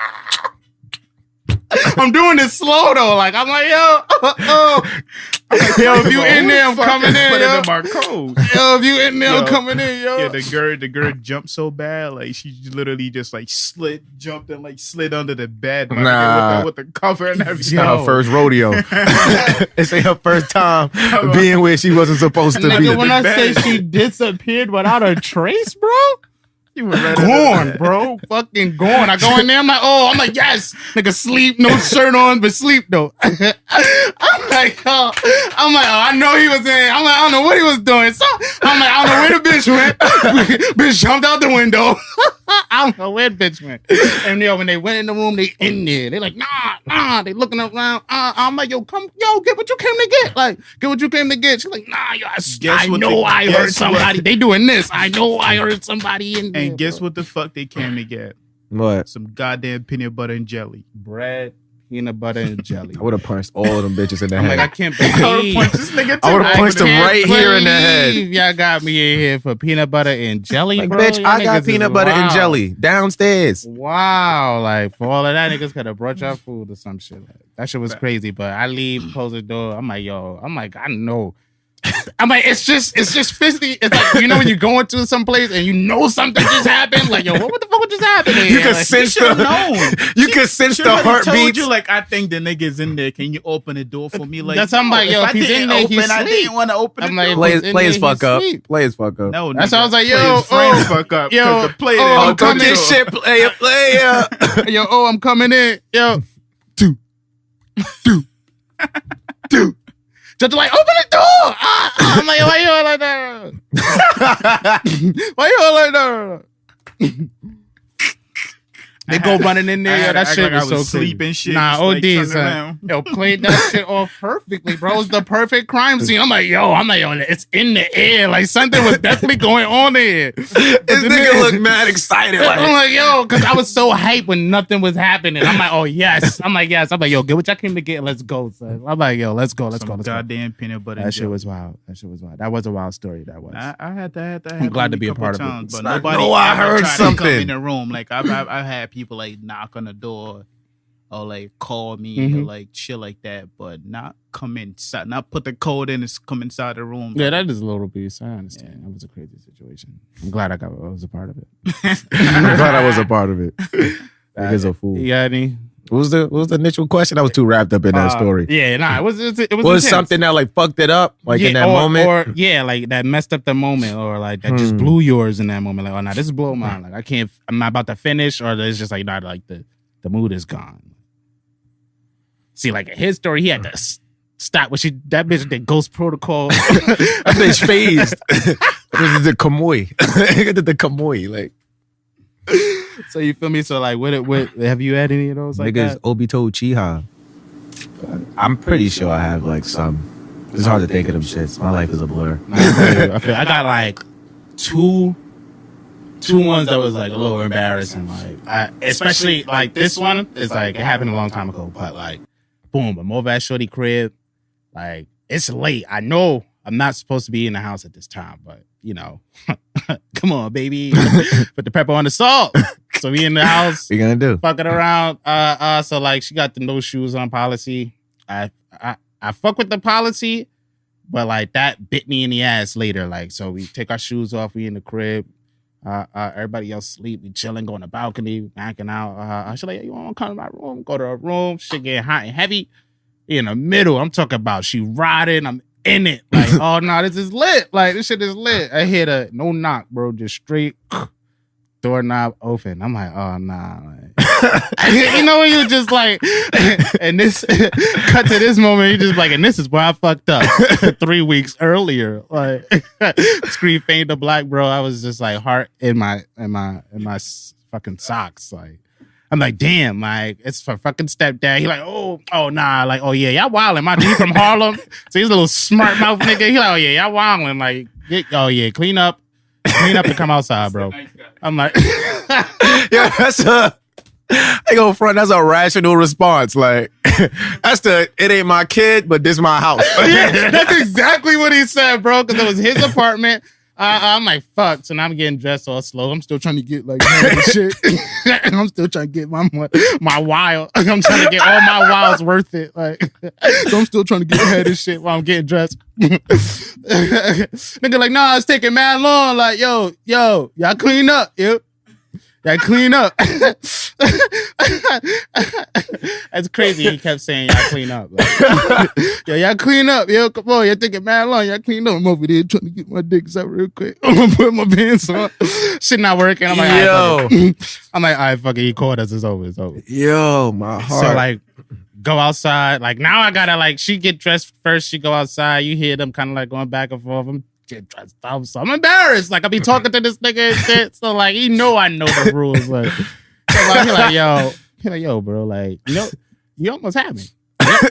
I'm doing this slow though. Like I'm like, yo, if you in there, I'm coming in. Yo. My code. Yo, if you in there, I'm coming in. Yo, yeah, the girl jumped so bad, like she literally just like jumped and like slid under the bed, with the cover and everything. It's not her first rodeo. It's her first time being where she wasn't supposed to be. When I say she disappeared without a trace, bro. Gone, bro. Fucking gone. I go in there, I'm like, yes. Nigga sleep, no shirt on, but sleep though. I'm like, I know he was in. I'm like, I don't know what he was doing. So I'm like, I don't know where the bitch went. Bitch jumped out the window. I don't know where the bitch went. And when they went in the room, they in there. They like, nah. They looking around. I'm like, get what you came to get. Like, get what you came to get. She's like, nah, I heard somebody. They doing this. I know I heard somebody in there. And guess what the fuck they came to get? What? Some goddamn peanut butter and jelly. Bread, peanut butter, and jelly. I would have punched all of them bitches in the head. Like, I can't believe. I would have punched this nigga too. I would have punched him right here in the head. Y'all got me in here for peanut butter and jelly, like, bro. bitch, I got peanut butter and jelly downstairs. Wow. Like, for all of that, niggas could have brought y'all food or some shit. Like, that shit was crazy. But I leave, close the door. I'm like, I know. I'm like, it's just fisty. It's like, when you go into some place and you know something just happened. Like, yo, what the fuck just happened? You can sense the heartbeat. Told you, like, I think the nigga's in there. Can you open the door for me? Like, that's I'm like, yo, if he's in there, he's I didn't want to open the door. Play his fuck up. Play his fuck up. No, that's why I was like, yo, fuck up. Yo, I'm coming in. Shit, player. Yo, I'm coming in. Yo, two. Just like, open the door. I'm like, why you all like that? Why you all like that? They go running in there. That shit was so sleeping shit. Nah, OD, son. Yo, played that shit off perfectly, bro. It's the perfect crime scene. I'm like, yo, it's in the air. Like, something was definitely going on there. This nigga looked mad excited. Like. I'm like, yo, because I was so hyped when nothing was happening. I'm like, oh, yes. I'm like, yes. I'm like, yo, get what y'all came to get. Let's go, son. I'm like, yo, let's go. Goddamn peanut butter. That shit was wild. That was a wild story. That was. I had that. I'm glad to be a part of it. But nobody I heard something. Come in the room. Like, I've had people like knock on the door or like call me or like shit like that, but not come inside, not put the code in and come inside the room. Yeah, that is a little piece. I understand. Yeah. That was a crazy situation. I'm glad I was a part of it. I'm glad I was a part of it. Nigga's a fool. You got any? What was the initial question? I was too wrapped up in that story. Yeah, nah, it was something that like fucked it up, like in that moment, or like that messed up the moment, or like that just blew yours in that moment. Like, oh, nah, this is blow mine. Like, I'm not about to finish, or it's just like not like the mood is gone. See, like in his story, he had to stop when that bitch did Ghost Protocol. That bitch phased. This is the Kamui. The Kamui, like. So you feel me? So like, what have you had any of those? Like niggas Obito Uchiha. I'm pretty sure I have like some. It's hard to think of them shits. My life is a blur. I got like two ones that was like a little embarrassing. Like, especially like this one is like it happened a long time ago, but like, boom, a Movat Shorty crib. Like, it's late. I know I'm not supposed to be in the house at this time, but you know, come on, baby. Put the pepper on the salt. So we in the house. What you gonna do? Fucking around. So like she got the no shoes on policy. I fuck with the policy, but like that bit me in the ass later. Like, so we take our shoes off, we in the crib. Everybody else sleep, we chilling, go on the balcony, backing out. She's like, you wanna come to my room? Go to her room, shit getting hot and heavy. In the middle, I'm talking about she riding, I'm in it. Like, oh no, this is lit. Like, this shit is lit. I hit a no knock, bro, just straight doorknob open. I'm like, oh nah. You know when you just like, and this cut to this moment, you just like, and this is where I fucked up 3 weeks earlier. Like, screen fade the black, bro. I was just like heart in my fucking socks. Like, I'm like, damn, like it's for fucking stepdad. He like, oh nah, like, oh yeah, y'all wildin'. My dude from Harlem, so he's a little smart mouth nigga. He like, oh yeah, y'all wildin'. Like, oh yeah, clean up and come outside, bro. I'm like, yeah, that's I go front. That's a rational response. Like, that's it ain't my kid, but this my house. Yeah, that's exactly what he said, bro. Because it was his apartment. I'm like, fuck. So now I'm getting dressed all slow. I'm still trying to get like shit. I'm still trying to get my wild. I'm trying to get all my wilds worth it. Like, so I'm still trying to get ahead of shit while I'm getting dressed. Nigga like, nah, it's taking mad long. Like, yo, y'all clean up, yo. Y'all clean up. That's crazy. He kept saying, y'all clean up. Like, yo, y'all clean up. Yo, come on. Y'all taking mad long. Y'all clean up. I'm over there trying to get my dicks out real quick. I'm going to put my pants on. Shit not working. I'm like, all right, fuck it. He called us. It's over. Yo, my heart. So, like, go outside. Like, now I got to, like, she get dressed first. She go outside. You hear them kind of, like, going back and forth. I'm get dressed up. So I'm embarrassed. Like, I be talking to this nigga and shit. So, like, I know the rules. Like, he like, yo, bro, like, you almost had me.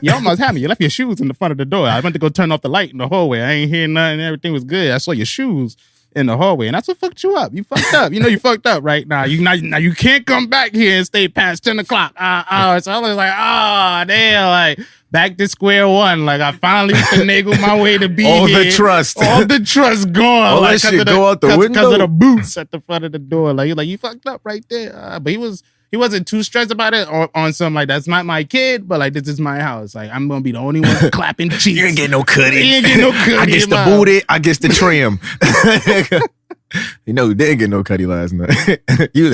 You almost had me. You left your shoes in the front of the door. I went to go turn off the light in the hallway. I ain't hear nothing. Everything was good. I saw your shoes in the hallway, and that's what fucked you up. You fucked up. You know you fucked up right now. Now you can't come back here and stay past 10 o'clock. So I was like, damn, like back to square one. Like I finally finagled my way to be all here. All the trust gone. All like, that shit go out the window because of the boots at the front of the door. Like you fucked up right there. But he wasn't too stressed about it on something like that's not my kid, but like this is my house. Like I'm gonna be the only one clapping cheeks. You ain't getting no cutty. I guess the booty. I guess the trim. You know, you didn't get no cutty last night. you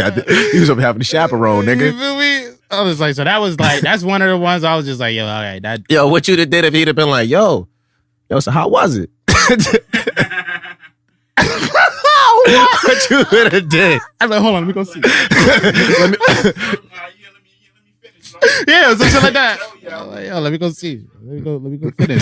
was up having a chaperone, nigga. You feel me? I was like, so that was like, that's one of the ones I was just like, yo, all right. Yo, what you'd have did if he'd have been like, yo, so how was it? What you would have did? I'm like, hold on, let me go see. Yeah, some shit like that. Yo, let me go see. Let me go finish.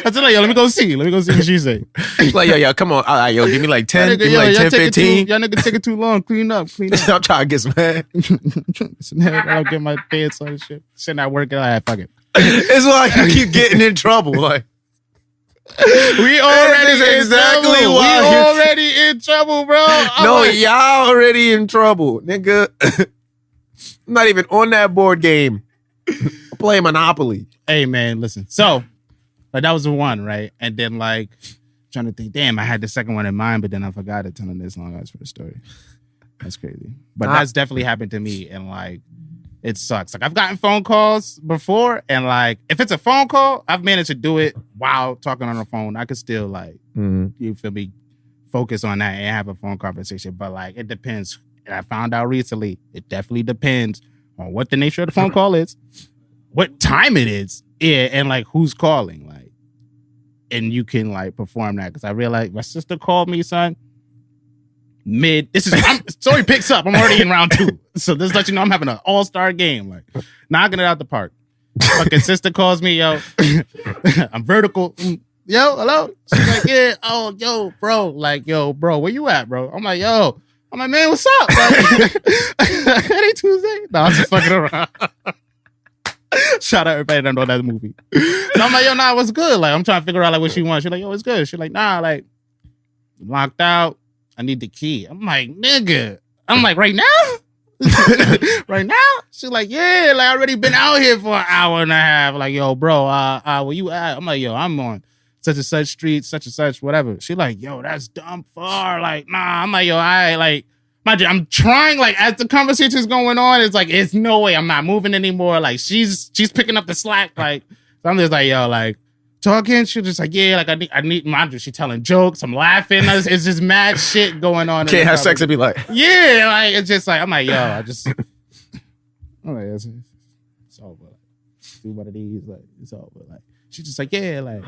I said, like, yo, let me go see what she say. Like, yo, come on. All right, yo, give me like 10, give me like 10, 15. Y'all niggas taking too long. Clean up. I'm trying to get some head. I don't get my pants on and shit. Shit not working. All right, fuck it. It's like you keep getting in trouble. Like, we already in trouble, bro. Y'all already in trouble, nigga. I'm not even on that board game. I'm playing Monopoly. Hey, man, listen. So, like, that was the one, right? And then, like, trying to think, damn, I had the second one in mind, but then I forgot to tell them this long as for the story. That's crazy. But that's definitely happened to me, and, like, it sucks. Like, I've gotten phone calls before, and, like, if it's a phone call, I've managed to do it while talking on the phone. I could still, like, you feel me, focus on that and have a phone conversation. But, like, it depends. And I found out recently, it definitely depends on what the nature of the phone call is, what time it is, and like who's calling, like, and you can like perform that. Because I realized my sister called me, son. Story picks up. I'm already in round 2, so this lets you know I'm having an all-star game, like knocking it out the park. Fucking sister calls me, yo. I'm vertical. Yo, hello. She's like, yeah. Oh, yo, bro. Like, yo, bro, where you at, bro? I'm like, yo. I'm like, man, what's up? Like, it ain't Tuesday. No, I'm just fucking around. Shout out everybody that know that movie. So I'm like, yo, nah, what's good? Like, I'm trying to figure out like what she wants. She's like, yo, it's good. She's like, nah, like, locked out. I need the key. I'm like, nigga. I'm like, right now? Right now? She's like, yeah, like I already been out here for an hour and a half. Like, yo, bro, where you at? I'm like, yo, I'm on such and such street, such and such, whatever. She like, yo, that's dumb far. Like, nah. I'm like, yo, I'm trying, like, as the conversation's going on, it's like, it's no way I'm not moving anymore. Like, she's picking up the slack. Like, so I'm just like, yo, like, talking. She's just like, yeah, like, I need, mind you, she telling jokes. I'm laughing. It's just mad shit going on. Can't have sex and be like, yeah, like, it's just like, I'm like, yo, I'm like, it's over. Like, do one of these, like, it's over. Like, she's just like, yeah, like.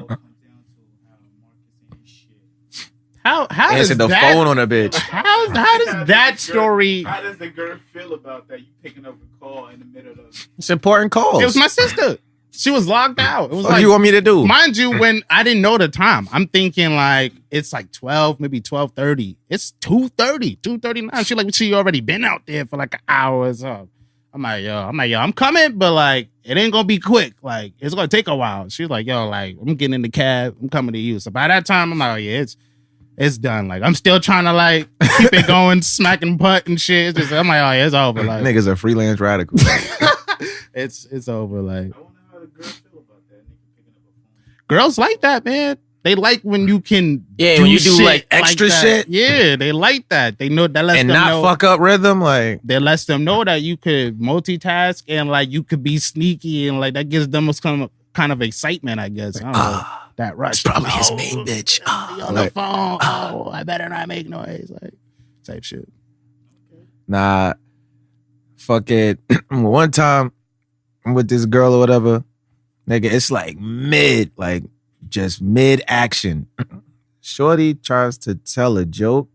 How answer the phone on a bitch. How does that story? How does the girl feel about that? You picking up a call in the middle of It's important calls. It was my sister. She was locked out. It was What like, do you want me to do? mind you, when I didn't know the time, I'm thinking like it's like 12, maybe 12:30. It's 2:30, 2:39. She like, she already been out there for like an hour or so. I'm like, yo, I'm coming, but like it ain't gonna be quick. Like it's gonna take a while. She's like, yo, like I'm getting in the cab. I'm coming to you. So by that time, I'm like, oh yeah, it's done. Like I'm still trying to like keep it going, smacking butt and shit. It's just, I'm like, oh yeah, it's over. Like Niggas are freelance radicals. it's over. Like I wonder how the girl feel about that. Nigga picking up a phone. girls like that, man. They like when you can when you do shit like extra that. shit. Yeah, they like that. They know that lets And them not know. fuck up rhythm. Like, That lets them know that you could multitask and like you could be sneaky and like that gives them some kind of excitement, I guess. I don't know. That rush. it's probably his main bitch. Be on the phone. Oh, I better not make noise. Like type shit. Nah, fuck it. One time, I'm with this girl or whatever. Nigga, it's like just mid action. Shorty tries to tell a joke,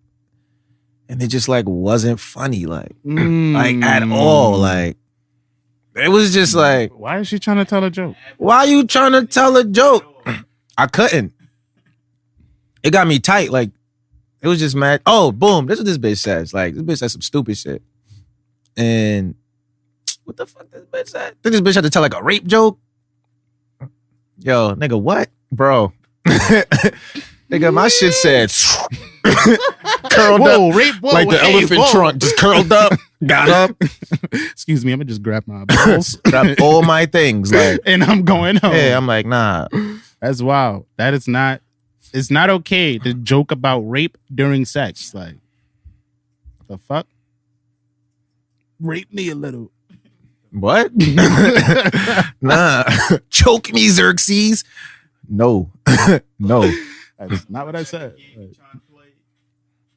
and it just like wasn't funny, like at all. Like it was just like, Why is she trying to tell a joke? why you trying to tell a joke? I couldn't. It got me tight. Like it was just mad. Oh, boom! This is what this bitch says. Like this bitch said some stupid shit, and what the fuck this bitch said? Then this bitch had to tell like a rape joke. Yo, nigga, what, bro? Nigga, my shit said curled up, like the elephant trunk, just curled up, got up. Excuse me, I'm gonna just grab my balls, Grab all my things, like, and I'm going home. yeah, I'm like, nah. That's wild. That is not. It's not okay to joke about rape during sex. Like, the fuck? Rape me a little. What? Nah. Choke me, Xerxes. No. No. That's not what I said. Like,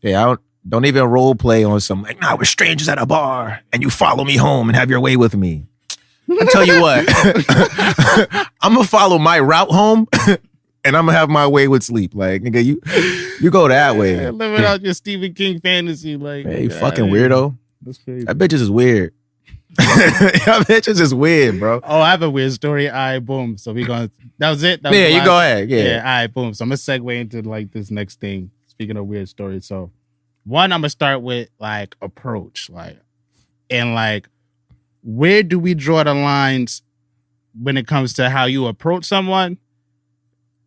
Yeah, I don't even role play on some like, nah, we're strangers at a bar and you follow me home and have your way with me. I tell you what, I'm gonna follow my route home and I'm gonna have my way with sleep. Like, nigga, you go that way. yeah, living out your Stephen King fantasy. Like, Hey, fucking weirdo. That's crazy. That bitch is weird. That bitch is weird, bro. Oh, I have a weird story. All right, boom. So we going. That was it. That was Yeah, the you last- go ahead. Yeah. All right, boom. So I'm gonna segue into like this next thing. Speaking of weird stories, so one, I'm gonna start with like approach, like, and like, where do we draw the lines when it comes to how you approach someone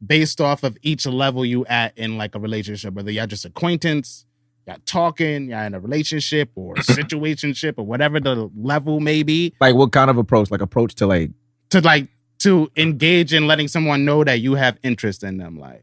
based off of each level you at in like a relationship, whether y'all just acquaintance, y'all talking, y'all in a relationship or situationship or whatever the level may be, Like, what kind of approach? Like, approach to like, to engage in letting someone know that you have interest in them. Like,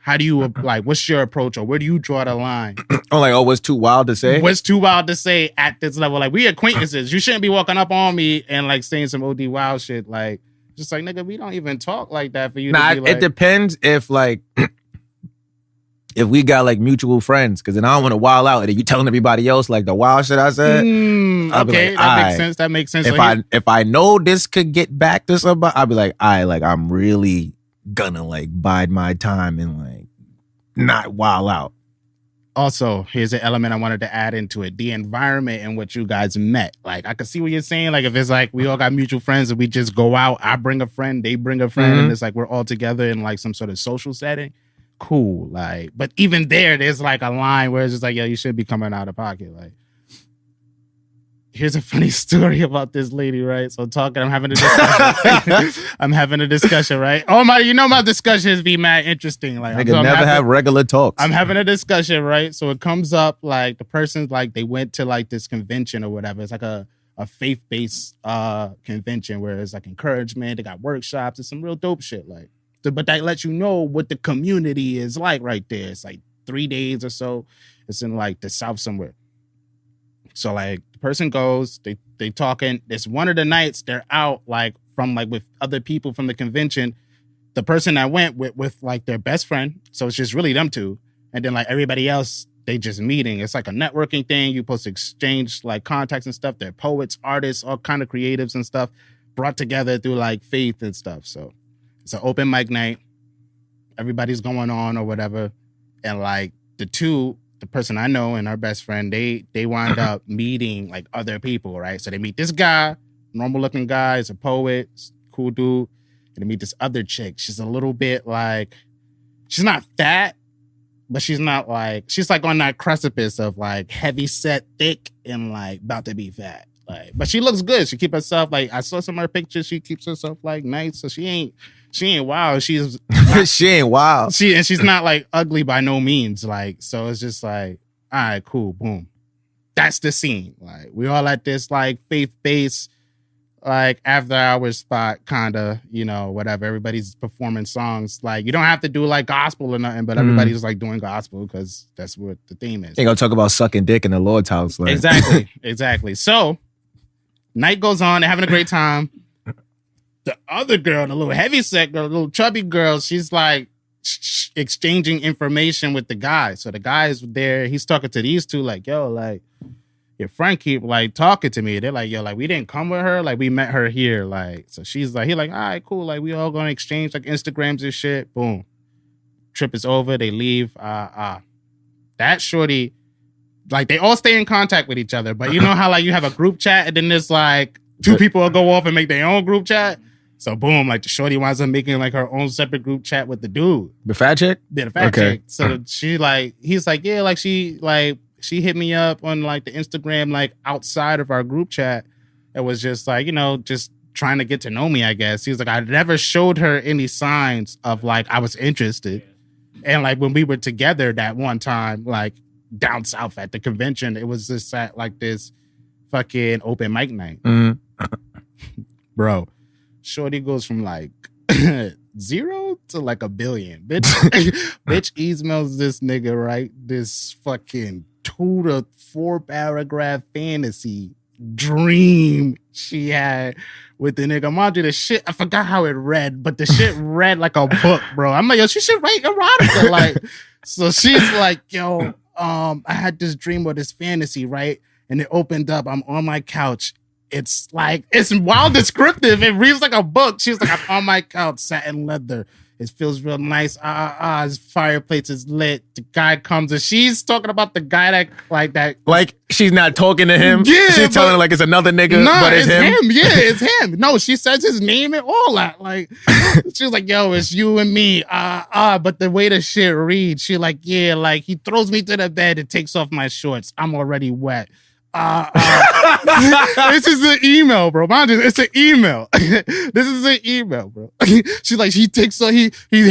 how do you like? What's your approach, or where do you draw the line? what's too wild to say? What's too wild to say at this level? Like, we acquaintances. You shouldn't be walking up on me and like saying some OD wild shit. Like, just like, nigga, we don't even talk like that for you. Nah, to be like, it depends if like if we got like mutual friends, because then I don't want to wild out. And you telling everybody else like the wild shit I said. I'll be okay, like, that makes aight. sense. That makes sense. If I know this could get back to somebody, I'll be like, I'm really gonna like bide my time and like not wild out. Also, here's an element I wanted to add into it: the environment in which you guys met. Like, I can see what you're saying. Like, if it's like we all got mutual friends and we just go out, I bring a friend, they bring a friend, and it's like we're all together in like some sort of social setting. Cool, like, but even there's like a line where it's just like, yo, you should be coming out of pocket. Like, here's a funny story about this lady, right? So I'm having a discussion. I'm having a discussion, right? Oh my, my discussions be mad interesting. Like I could never have regular talks. I'm having a discussion, right? So it comes up like the person's like they went to like this convention or whatever. It's like a faith-based convention where it's like encouragement. They got workshops. It's some real dope shit. Like, but that lets you know what the community is like right there. It's like 3 days or so. It's in like the South somewhere. So like the person goes, they talking. It's one of the nights they're out like from like with other people from the convention. The person that went with like their best friend. So it's just really them two. And then like everybody else, they just meeting. It's like a networking thing. You're supposed to exchange like contacts and stuff. They're poets, artists, all kind of creatives and stuff brought together through like faith and stuff. So it's an open mic night. Everybody's going on or whatever. And like the person I know and our best friend, they wind up meeting like other people, right? So they meet this guy, normal looking guy, is a poet, cool dude. And they meet this other chick. She's a little bit like, she's not fat, but she's like on that precipice of like heavy set, thick, and like about to be fat. Like, but she looks good. She keep herself like, I saw some of her pictures. She keeps herself like nice. So she ain't wild. She's not, she ain't wild. She's not like ugly by no means. Like, so it's just like, all right, cool, boom. That's the scene. Like, we all at this like faith-based, like after hours spot, kind of, whatever. Everybody's performing songs. Like, you don't have to do like gospel or nothing, but everybody's like doing gospel because that's what the theme is. They gonna talk about sucking dick in the Lord's house. Like. Exactly. So, night goes on. They're having a great time. The other girl, the little heavyset girl, the little chubby girl, she's like exchanging information with the guy. So the guy is there. He's talking to these two like, yo, like, your friend keep like talking to me. They're like, yo, like we didn't come with her. Like we met her here. Like, so she's like, he like, all right, cool. Like we all gonna exchange like Instagrams and shit. Boom. Trip is over. They leave. That shorty, like they all stay in contact with each other. But you know how like you have a group chat and then there's like two people will go off and make their own group chat. So boom, like the shorty winds up making like her own separate group chat with the dude. The fat chick? Yeah, the fat chick. So she like, he's like, yeah, like she hit me up on like the Instagram, like outside of our group chat. It was just like, just trying to get to know me, I guess. He was like, I never showed her any signs of like, I was interested. And like when we were together that one time, like down south at the convention, it was just at like this fucking open mic night. Bro, shorty goes from like 0 to like 1 billion. Bitch emails this nigga, right? This fucking 2 to 4 paragraph fantasy dream she had with the nigga. Mind you, the shit, I forgot how it read, but the shit read like a book, bro. I'm like, yo, she should write erotica. Like, so she's like, yo, I had this dream or this fantasy, right? And it opened up. I'm on my couch. It's like, it's wild descriptive. It reads like a book. She's like, I'm on my couch, satin leather. It feels real nice. His fireplace is lit. The guy comes and she's talking about the guy that. Like she's not talking to him. Yeah, she's telling her like it's another nigga, nah, but it's him. Yeah, it's him. No, she says his name and all that. Like, she was like, yo, it's you and me. But the way the shit reads, she like, yeah, like he throws me to the bed and takes off my shorts. I'm already wet. This is an email, bro. Mind you, it's an email. This is an email, bro. She's like, he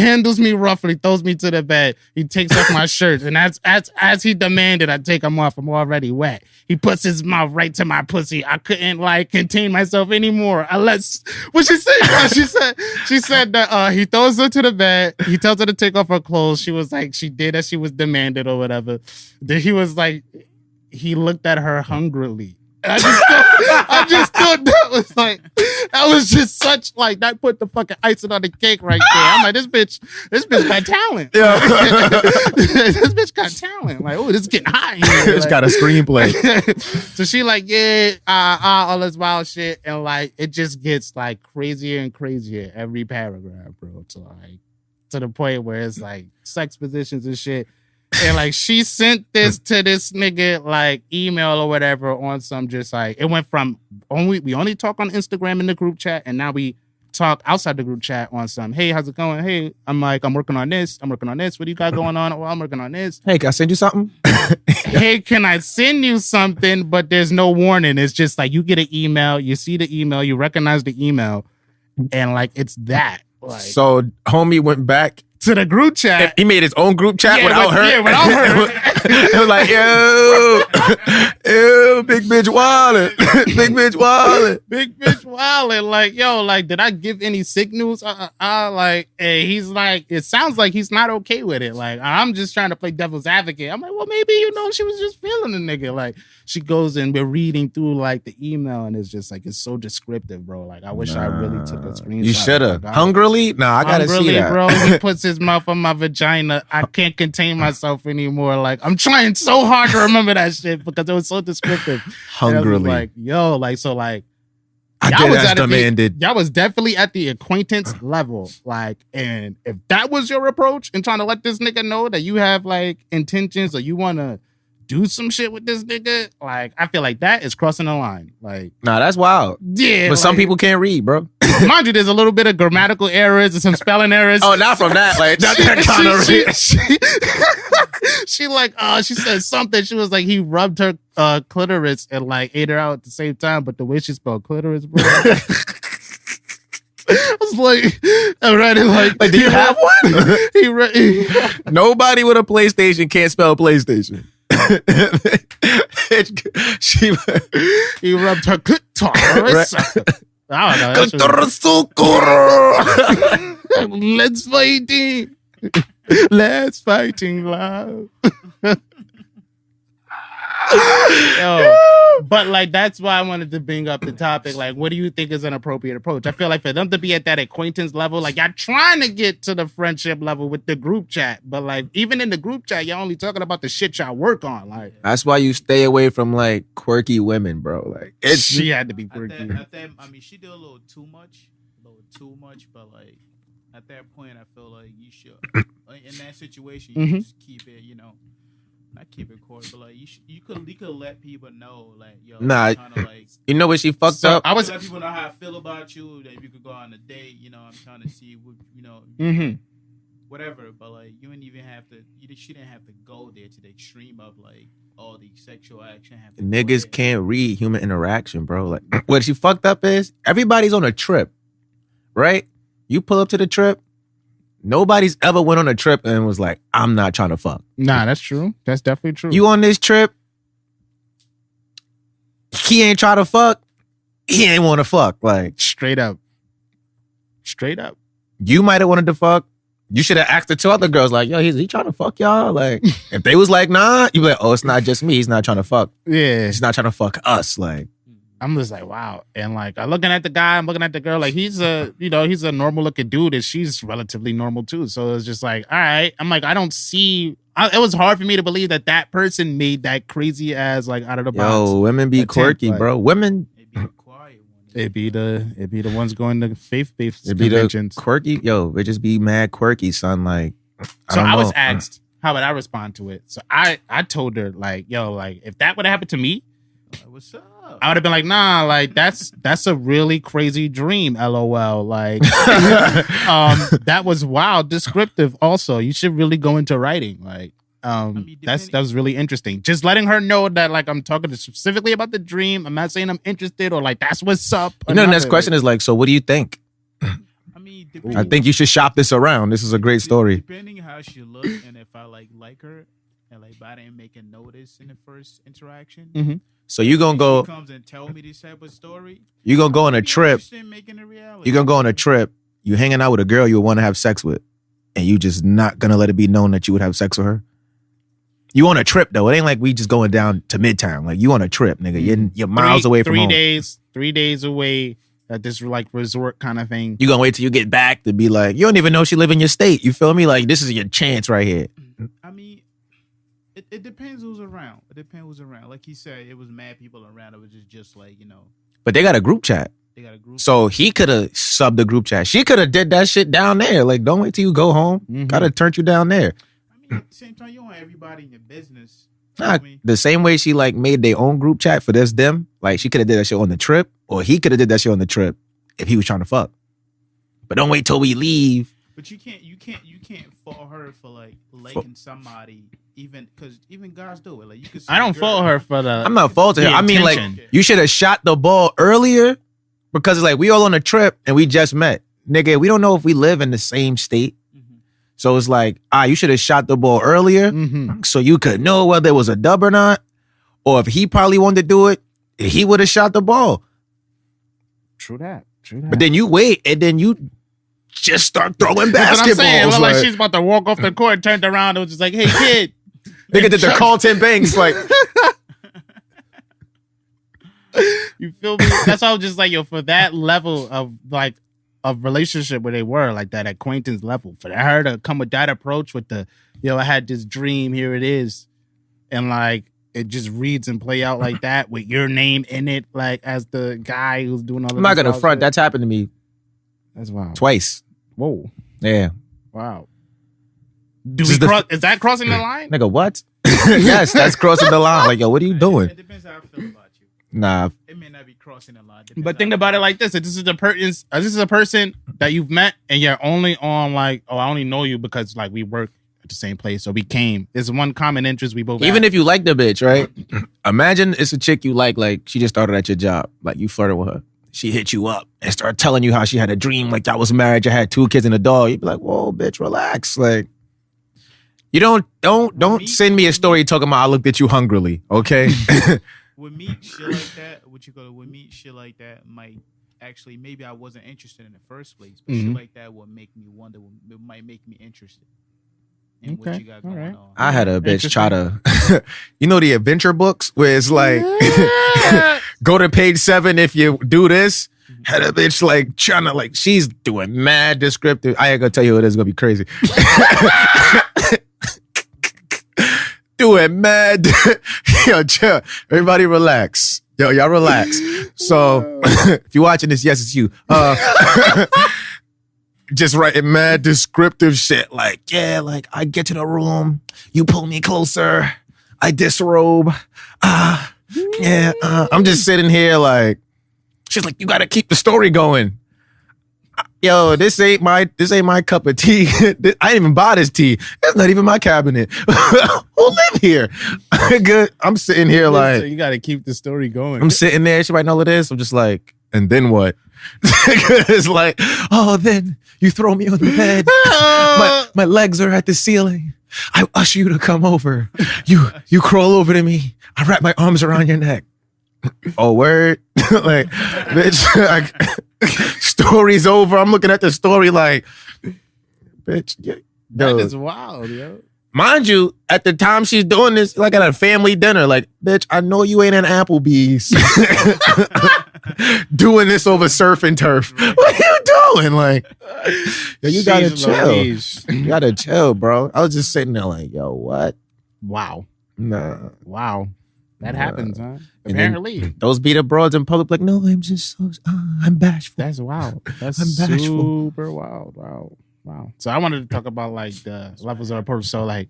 handles me roughly, throws me to the bed. He takes off my shirt, and as he demanded, I take him off. I'm already wet. He puts his mouth right to my pussy. I couldn't like contain myself anymore. What she said? She said that he throws her to the bed. He tells her to take off her clothes. She was like, she did as she was demanded or whatever. Then he was like, he looked at her hungrily. I just thought that was just such like, that put the fucking icing on the cake right there. I'm like, this bitch got talent. Yeah. This bitch got talent. Like, oh, this is getting hot here. It's got a screenplay. So she like, yeah, all this wild shit. And like, it just gets like crazier and crazier every paragraph, bro. To the point where it's like sex positions and shit. And like she sent this to this nigga like email or whatever on some just like, it went from we only talk on Instagram in the group chat and now we talk outside the group chat on some, hey, how's it going? Hey, I'm working on this. What do you got going on? Well, I'm working on this. Hey, can I send you something? Hey, can I send you something? But there's no warning. It's just like you get an email, you see the email, you recognize the email, and like it's that. Like, so homie went back to the group chat. He made his own group chat without her. Yeah, without her. It was like, yo, big bitch wallet. Big bitch wallet. Big bitch wallet. Like, yo, like, did I give any signals? Like, and he's like, it sounds like he's not okay with it. Like, I'm just trying to play devil's advocate. I'm like, well, maybe, she was just feeling the nigga. Like, she goes and we're reading through like the email and it's just like, it's so descriptive, bro. Like, I wish I really took a screenshot. You should have. Hungrily? Nah, I gotta see that. Bro, he puts his mouth on my vagina. I can't contain myself anymore. Like, I'm trying so hard to remember that shit because it was so descriptive. Hungrily. Like, yo, like, so like, I did as demanded. Y'all was definitely at the acquaintance level. Like, and if that was your approach and trying to let this nigga know that you have like intentions or you want to do some shit with this nigga, like, I feel like that is crossing the line. Like, nah, that's wild. Yeah. But some people can't read, bro. Mind you, there's a little bit of grammatical errors and some spelling errors. Oh, not from that. Like, not that kind of she like, she said something. She was like, he rubbed her clitoris and like ate her out at the same time, but the way she spelled clitoris, bro. I was like, I read it like, do you have one? Nobody with a PlayStation can't spell PlayStation. He rubbed her clitoris. I don't know. Let's fighting. Let's fighting love. Yo, but like that's why I wanted to bring up the topic. Like, what do you think is an appropriate approach? I feel like for them to be at that acquaintance level, like y'all trying to get to the friendship level with the group chat, but like even in the group chat, y'all only talking about the shit y'all work on. Like that's why you stay away from like quirky women, bro. Like she had to be quirky. I mean, she did a little too much, but like at that point, I feel like you should in that situation, you just keep it, not keep it core, but like you could let people know, like, yo, nah, kind of like, you know what she fucked up. I was let people know how I feel about you. That you could go on a date. I'm trying to see what whatever. But like, you didn't even have to. She didn't have to go there to the extreme of like all the sexual action. Niggas can't read human interaction, bro. Like what she fucked up is everybody's on a trip, right? You pull up to the trip. Nobody's ever went on a trip and was like, I'm not trying to fuck. Nah, that's true. That's definitely true. You on this trip, he ain't try to fuck, he ain't want to fuck. Like, straight up. You might have wanted to fuck. You should have asked the two other girls, like, yo, he trying to fuck y'all? Like, if they was like, nah, you be like, oh, it's not just me. He's not trying to fuck. Yeah. He's not trying to fuck us. Like, I'm just like, wow. And like, I'm looking at the guy, I'm looking at the girl, like he's a normal looking dude and she's relatively normal too. So it's just like, all right. I'm like, I don't see, it was hard for me to believe that person made that crazy ass, like out of the box. Yo, women be quirky, like, bro. Women. It'd be the ones going to faith-based conventions. It'd be the quirky. Yo, it just be mad quirky, son. Like, I was asked, how would I respond to it? So I told her, like, yo, like, if that would have happened to me, what's up? I would have been like, nah, like that's a really crazy dream, LOL. Like, that was wild, descriptive. Also, you should really go into writing. Like, that was really interesting. Just letting her know that, like, I'm talking specifically about the dream. I'm not saying I'm interested or like that's what's up. The next question is like, so what do you think? I mean, I think you should shop this around. This is a great story. Depending how she looks and if I like her. And like, but I didn't make a notice in the first interaction. Mm-hmm. So you gonna go? She comes and tell me this type of story. You gonna go on a trip? You gonna go on a trip? You hanging out with a girl you would want to have sex with, and you just not gonna let it be known that you would have sex with her. You on a trip though? It ain't like we just going down to Midtown. Like you on a trip, nigga. You're miles away from home. 3 days away at this like resort kind of thing. You gonna wait till you get back to be like, you don't even know she live in your state. You feel me? Like this is your chance right here. I mean. It depends who's around. Like he said, it was mad people around. It was just like, But they got a group chat. So he could have subbed the group chat. She could have did that shit down there. Like, don't wait till you go home. Mm-hmm. Gotta turn you down there. I mean, at the same time, you don't want everybody in your business. Nah, the same way she like made their own group chat for them. Like she could have did that shit on the trip, or he could have did that shit on the trip if he was trying to fuck. but don't wait till we leave. But you can't fault her for like liking somebody, even because even guys do it. Like you can. I don't fault her for the. I'm not faulting her. I mean, like you should have shot the ball earlier, because it's like we all on a trip and we just met, nigga. We don't know if we live in the same state, so it's like, you should have shot the ball earlier, so you could know whether it was a dub or not, or if he probably wanted to do it, he would have shot the ball. True that. But then you wait, and then you just start throwing basketballs. That's what I'm saying. Well, like she's about to walk off the court, turned around, and was just like, "Hey, kid." Nigga did the Carlton Banks, like. You feel me? That's why I was just like, yo, for that level of like of relationship where they were, like that acquaintance level, for her to come with that approach with the, yo, I had this dream, here it is, and like it just reads and play out like that with your name in it, like as the guy who's doing all the. I'm not gonna front. That's happened to me. That's wild. Twice. Whoa. Yeah. Wow. Is that crossing the line? Nigga, what? Yes, that's crossing the line. Like, yo, what are you doing? It depends how I feel about you. Nah. It may not be crossing the line. But think about it like this: this is a person that you've met, and you're only on like, I only know you because like we work at the same place, so we came. There's one common interest we both. Even have. if you like the bitch, right? Imagine it's a chick you like she just started at your job, like you flirted with her. She hit you up and started telling you how she had a dream, like y'all was married, you had 2 kids and a dog. You'd be like, whoa, bitch, relax. Like, you don't send me a story talking about I looked at you hungrily, okay? With me, shit like that, with me, shit like that might actually, maybe I wasn't interested in the first place, but shit like that would make me wonder, it might make me interested in what you got going on. I had a bitch try to, you know the adventure books where it's like, go to page 7 if you do this. Had a bitch like trying to like, she's doing mad descriptive. I ain't gonna tell you what it is, gonna be crazy. Doing mad. Yo, chill. Everybody relax. Yo, y'all relax. So if you're watching this, yes, it's you. Just writing mad descriptive shit like, yeah, like I get to the room, you pull me closer, I disrobe. Yeah, I'm just sitting here like, she's like, you gotta keep the story going. Yo, this ain't my cup of tea. I didn't even buy this tea. It's not even my cabinet. Who live here? I'm sitting here like, so you gotta keep the story going. I'm sitting there, she writing all of this. I'm just like, and then what? It's like, oh, then you throw me on the bed. My legs are at the ceiling. I usher you to come over. You crawl over to me. I wrap my arms around your neck. Oh, word? Like, bitch, story's over. I'm looking at the story like, bitch, that is wild, yo. Mind you, at the time she's doing this, like at a family dinner, like, bitch, I know you ain't in Applebee's doing this over surf and turf. What are you doing? Like, yo, you gotta chill. You gotta chill, bro. I was just sitting there like, yo, what? Wow. Nah. Wow. That happens, huh? Apparently. Those beat up broads in public like, no, I'm just so, I'm bashful. That's wild. That's I'm bashful. Super wild. Wow. So I wanted to talk about like the levels of approach. So like,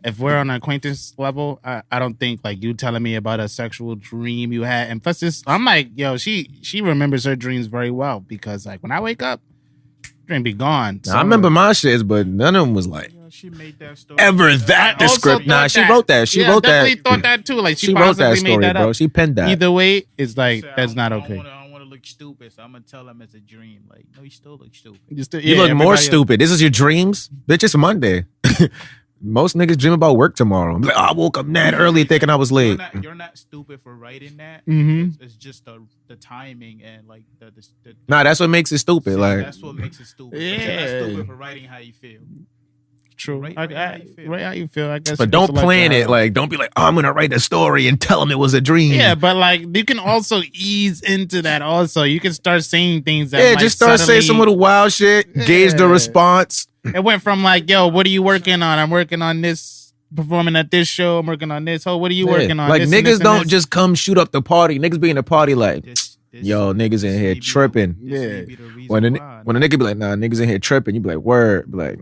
if we're on an acquaintance level, I don't think like you telling me about a sexual dream you had. And plus this, I'm like, yo, she remembers her dreams very well because like when I wake up, dream be gone. So, I remember my shits, but none of them was like, she made that story. Ever that descriptive. Nah, she wrote that. She wrote that. Definitely thought that too. Like she wrote that story, made that bro. She penned that. Either way, it's like that's not okay. I don't want to look stupid, so I'm gonna tell him it's a dream. Like, no, you still look stupid. You look more stupid. This is your dreams, bitch. It's Monday. Most niggas dream about work tomorrow. I'm like, I woke up mad early thinking I was late. You're not stupid for writing that. It's just the timing and like the Nah, that's what makes it stupid. Like that's what makes it stupid. Yeah. You're not stupid for writing how you feel. True. Right how you feel, I guess. But don't plan it. Like, don't be like, oh, I'm going to write a story and tell them it was a dream. Yeah, but like, you can also ease into that also. You can start saying things that just start saying some of the wild shit. Yeah. Gauge the response. It went from like, yo, what are you working on? I'm working on this, performing at this show. I'm working on this. Oh, what are you working on? Like, this niggas don't just come shoot up the party. Niggas be in the party like, yo, niggas in here tripping. Yeah. When a nigga be like, nah, niggas in here tripping, you be like, word. Be like,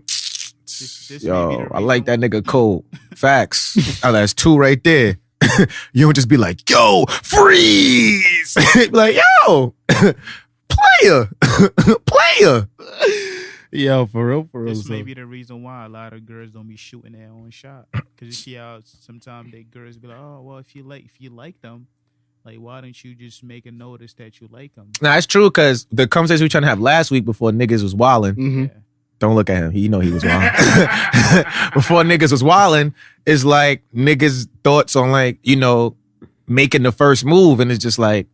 yo, I like that nigga cold. Facts. Oh, that's 2 right there. You don't just be like, yo, freeze. Be like, yo. Player. Player. Yo, for real. This may be the reason why a lot of girls don't be shooting their own shot. Because you see how sometimes they girls be like, oh, well, if you like them, like, why don't you just make a notice that you like them? Nah, it's true, because the conversation we were trying to have last week before niggas was wilding. Mm-hmm. Yeah. Don't look at him. He was wilding. Before niggas was wilding, it's like niggas' thoughts on, like, making the first move. And it's just like,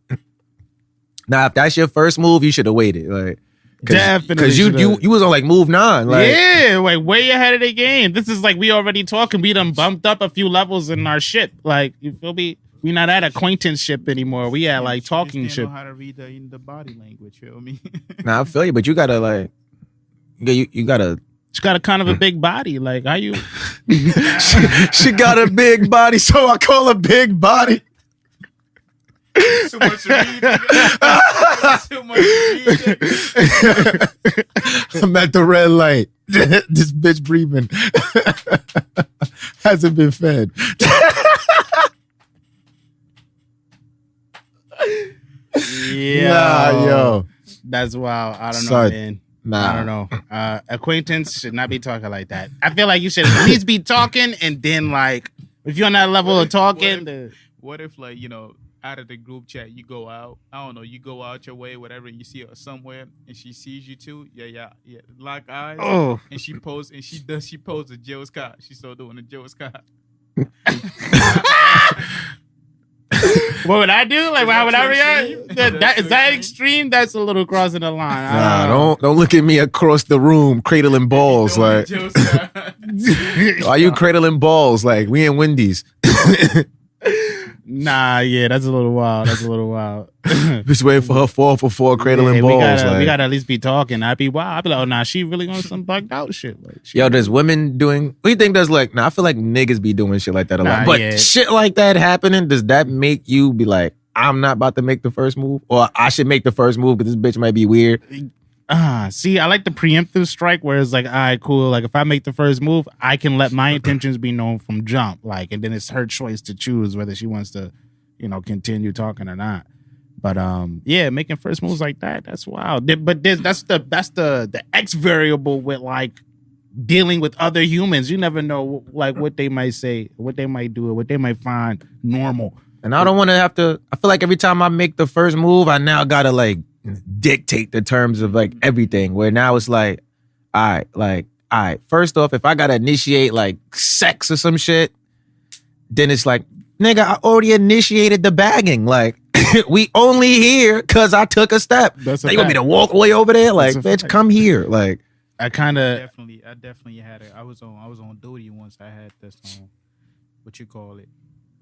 nah, if that's your first move, you should have waited. Like, definitely. Because you was on like move 9. Like, yeah, like way ahead of the game. This is like we already talking. We done bumped up a few levels in our shit. Like, you feel me? We not at acquaintanceship anymore. We at like talking shit. Know how to read the body language. Feel me? Nah, I feel you, but you gotta like, you gotta. She got a kind of a big body. Like, how you? she got a big body, so I call her Big Body. Too much to read. Too much to read. I'm at the red light. This bitch breathing. Hasn't been fed. Yeah, yo. That's wild. I don't know, Son, man. nah. I don't know. Acquaintance should not be talking like that. I feel like you should at least be talking, and then like if you're on that level of talking. What if like, out of the group chat, you go out, I don't know, you go out your way, whatever, and you see her somewhere, and she sees you too, yeah, lock eyes, and she poses a Joe Scott. She's still doing a Joe Scott. What would I do? Like, how would I react? Is that extreme? That's a little crossing the line. Nah, don't look at me across the room cradling balls. Like, are you cradling balls? Like, we in Wendy's. Nah, yeah, that's a little wild. Just waiting for her 4 for 4 cradling balls. We gotta at least be talking. I'd be wild. I'd be like, oh, nah, she really on some bugged out shit. Like, yo, there's women doing. What do you think? There's like, I feel like niggas be doing shit like that a lot. But shit like that happening, does that make you be like, I'm not about to make the first move, or I should make the first move because this bitch might be weird? See, I like the preemptive strike where it's like, all right, cool. Like, if I make the first move, I can let my intentions be known from jump. Like, and then it's her choice to choose whether she wants to, continue talking or not. But yeah, making first moves like that's wild. But that's the X variable with like dealing with other humans. You never know like what they might say, what they might do, or what they might find normal. And I don't want to have to. I feel like every time I make the first move, I now gotta like dictate the terms of like everything. Where now it's like, all right. First off, if I gotta initiate like sex or some shit, then it's like, nigga, I already initiated the bagging. Like, we only here because I took a step. Now you want me to walk way over there? Like, bitch, come here. Like, I definitely had it. I was on duty once. I had this what you call it?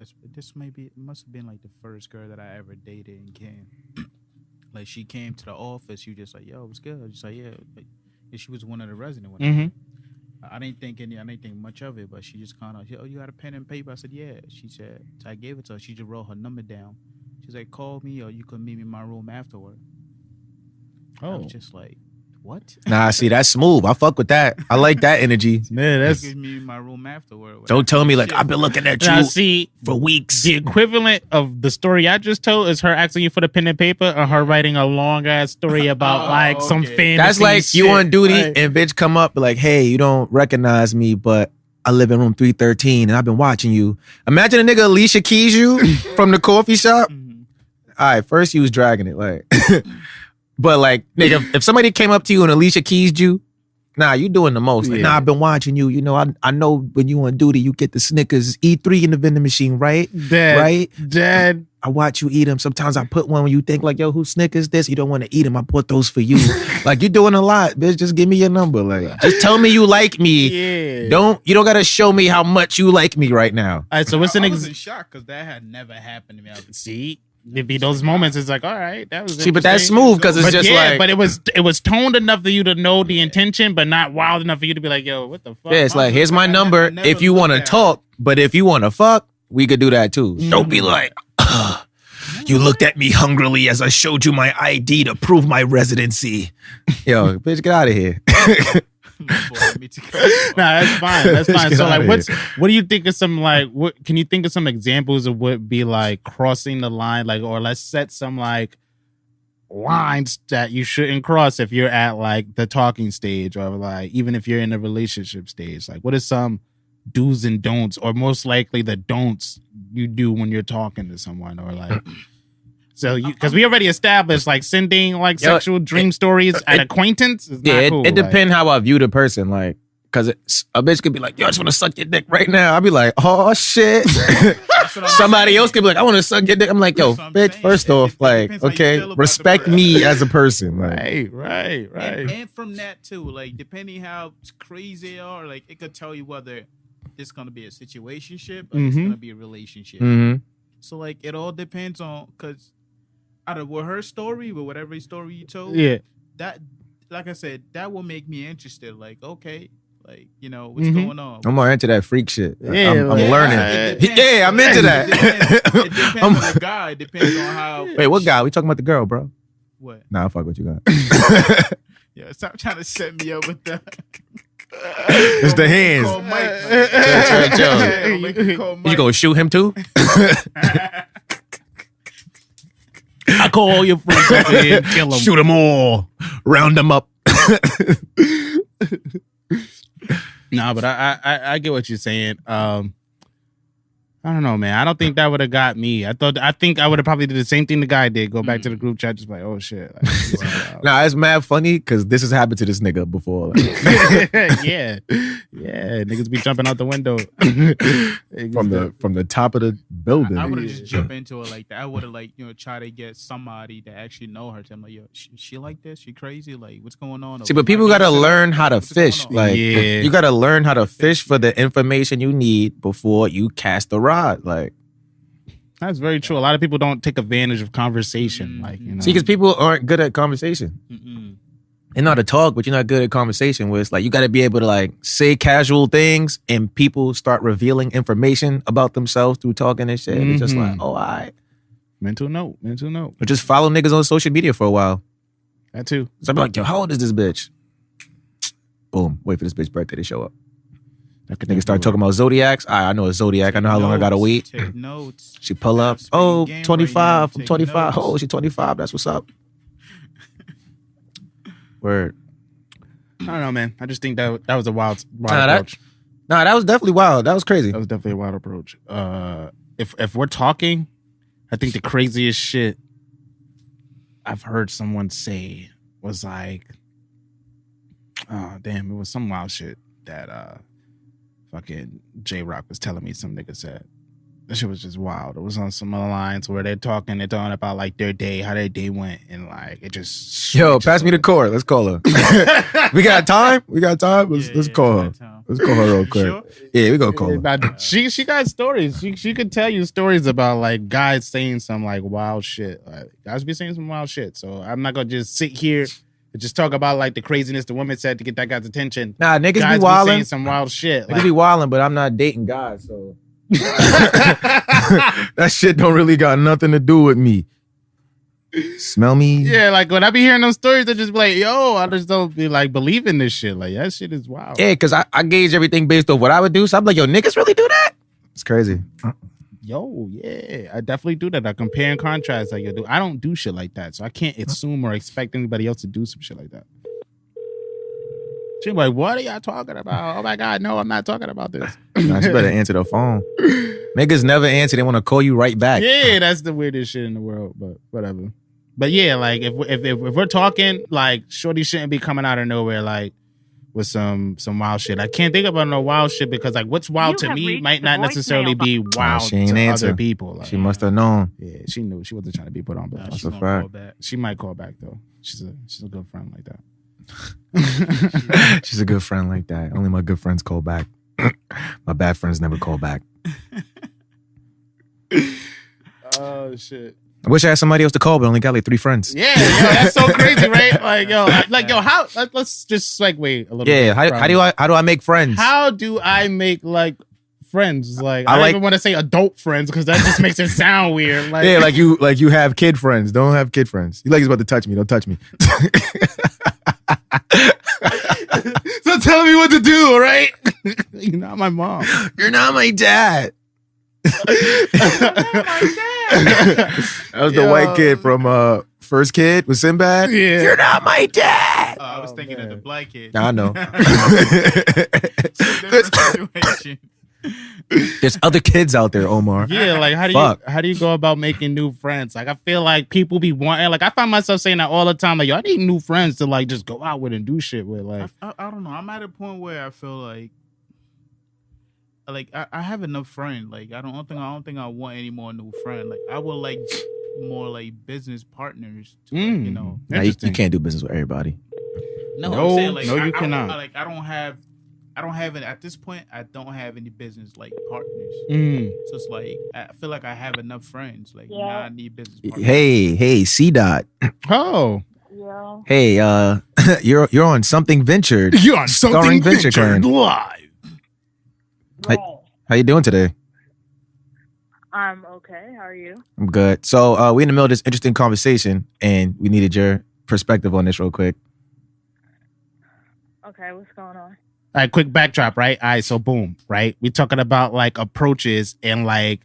It must have been like the first girl that I ever dated and came. Like, she came to the office. You just like, yo, what's good? Just like, yeah. Like, she was one of the residents. Mm-hmm. I didn't think much of it, but she just kind of, oh, you got a pen and paper? I said, yeah. She said, so I gave it to her. She just wrote her number down. She's like, call me or you can meet me in my room afterward. Oh. I was just like, what? Nah, see, that's smooth. I fuck with that. I like that energy. Man, that's meet me in my room afterward. Don't tell me like I've been looking at you for weeks. The equivalent of the story I just told is her asking you for the pen and paper, or her writing a long ass story about some fantasy. That's like shit. You on duty Right. and bitch come up like, hey, you don't recognize me, but I live in room 313 and I've been watching you. Imagine a nigga Alicia Keys you from the coffee shop. Mm-hmm. All right, first you was dragging it, like, but like, nigga, if somebody came up to you and Alicia Keys you, nah, you doing the most. Like, nah, I've been watching you. I know when you on duty, you get the Snickers E3 in the vending machine, right? Dad. I watch you eat them. Sometimes I put one when you think like, yo, who Snickers this? You don't want to eat them. I put those for you. Like, you're doing a lot, bitch. Just give me your number. Like, just tell me you like me. Yeah. You don't gotta show me how much you like me right now. All right, so what's an I was in shock because that had never happened to me. See, it'd be those moments. It's like, all right, that was. See, but that's smooth because it's just like. But it was toned enough for you to know the intention, but not wild enough for you to be like, yo, what the fuck? Yeah, it's like, here's my number. never If you want to looked at talk, but if you want to fuck, we could do that too. Don't be like, you looked at me hungrily as I showed you my ID to prove my residency. Yo, bitch, get out of here. Nah, that's fine. That's fine. Get So like, outta what do you think of some like? What can you think of some examples of what be like crossing the line? Like, or let's set some like, lines that you shouldn't cross if you're at like the talking stage, or like even if you're in a relationship stage? Like, what are some do's and don'ts, or most likely the don'ts you do when you're talking to someone, or like? So, because we already established, like, sending like sexual dream stories at acquaintance is not cool. It depends how I view the person, like. Because a bitch could be like, yo, I just want to suck your dick right now. I'll be like, oh, shit. Somebody else could be like, I want to suck your dick. I'm like, yo, bitch, first off, like, okay, respect me as a person. Like. Right. And from that, too, like, depending how crazy they are, like, it could tell you whether it's going to be a situationship or it's going to be a relationship. Mm-hmm. So, like, it all depends on, because out of her story, or whatever story you told, that, like I said, that will make me interested. Like, okay. Like, you know, what's going on? I'm more into that freak shit. Yeah, I'm learning. I'm into that. It depends on the guy. It depends on how. Wait, what guy? We talking about the girl, bro? What? Nah, fuck what you got. Yeah, stop trying to set me up with that. It's the hands. You gonna shoot him too? I call all your friends over here and kill them. Shoot them all. Round them up. No, but I get what you're saying. I don't know, man. I don't think that would have got me. I think I would have probably did the same thing the guy did. Go back to the group chat, just like, oh shit. Like, nah, it's mad funny because this has happened to this nigga before. Like. yeah, niggas be jumping out the window from the top of the building. I would have just jumped into it like that. I would have try to get somebody that actually know her. I'm like, yo, she like this? She crazy? Like, what's going on? See, but people gotta learn how to fish. Like, you gotta learn how to fish for the information you need before you cast the rod. Like, that's very true. A lot of people don't take advantage of conversation. Like, you know, see, because people aren't good at conversation. They know how to talk, but you're not good at conversation. Where it's like you got to be able to like say casual things, and people start revealing information about themselves through talking and shit. It's just like, oh, all right. Mental note. Or just follow niggas on social media for a while. That too. So I'm like, yo, how old is this bitch? Boom. Wait for this bitch's birthday to show up. Niggas start talking about zodiacs. I know a zodiac. I know how long I gotta wait. Take notes. She pull up. Oh, 25. I'm 25. Oh, she 25. That's what's up. Word. I don't know, man. I just think that was a wild approach. That was definitely wild. That was crazy. That was definitely a wild approach. If we're talking, I think the craziest shit I've heard someone say was like, oh damn, it was some wild shit that fucking J-Rock was telling me some nigga said. That shit was just wild. It was on some other lines where they're talking about like their day, how their day went, and like it just. Yo, pass me the cord. Let's call her. We got time. Let's call her. Let's call her real quick. Sure? Yeah, we gonna call her. She got stories. She could tell you stories about like guys saying some like wild shit. Like guys be saying some wild shit. So I'm not gonna just sit here and just talk about like the craziness the woman said to get that guy's attention. Nah, niggas guys be wilding. Saying some wild shit. Niggas be wilding, but I'm not dating guys, so. That shit don't really got nothing to do with me. Smell me? Yeah, like when I be hearing those stories, I just be like, yo, I just don't be like believing this shit. Like that shit is wild. Yeah, because I gauge everything based off what I would do. So I'm like, yo, niggas really do that? It's crazy. Yo, yeah, I definitely do that. I compare and contrast like you do. I don't do shit like that, so I can't assume or expect anybody else to do some shit like that. She's like, what are y'all talking about? Oh my God, no, I'm not talking about this. Nah, you better answer the phone. Niggas never answer. They want to call you right back. Yeah, that's the weirdest shit in the world, but whatever. But yeah, like if we're talking, like shorty shouldn't be coming out of nowhere like with some wild shit. I can't think about no wild shit because like what's wild to me might not necnecessarily be wild to other people. Like, she must have known. Yeah, she knew. She wasn't trying to be put on blast. That's a fact. She might call back though. She's a good friend like that. She's a good friend like that. Only my good friends call back. My bad friends never call back. Oh shit. I wish I had somebody else to call, but I only got like 3 friends. Yeah, yo, that's so crazy, right? Like, yo, how? Let's just segue a little. Yeah, how do I make friends? How do I make like friends? Like, I don't even want to say adult friends because that just makes it sound weird. Like, yeah, like you have kid friends. Don't have kid friends. You like he's about to touch me. Don't touch me. So tell me what to do, all right? You're not my mom. You're not my dad. You're not my dad. That was the white kid from First kid with Sinbad. Yeah. You're not my dad. I was thinking of the black kid. I know. It's a different situation. There's other kids out there, Omar. Yeah, like how do you go about making new friends? Like I feel like people be wanting, like I find myself saying that all the time. Like, yo, I need new friends to like just go out with and do shit with. Like I don't know. I'm at a point where I feel like I have enough friends. Like I don't think I want any more new friends. Like I would like more like business partners. To, like, you know, Nah, you can't do business with everybody. No, I'm saying, like, you cannot. I don't have it at this point. I don't have any business like partners. So it's like I feel like I have enough friends. Like now I need business partners. Hey, C Dot. Oh. Yeah. Hey, you're on Something Ventured. You're on Something Ventured live. Right. How you doing today? I'm okay. How are you? I'm good. So we in the middle of this interesting conversation, and we needed your perspective on this real quick. Okay, what's going on? All right, quick backdrop, right? All right, so boom, right? We're talking about like approaches and like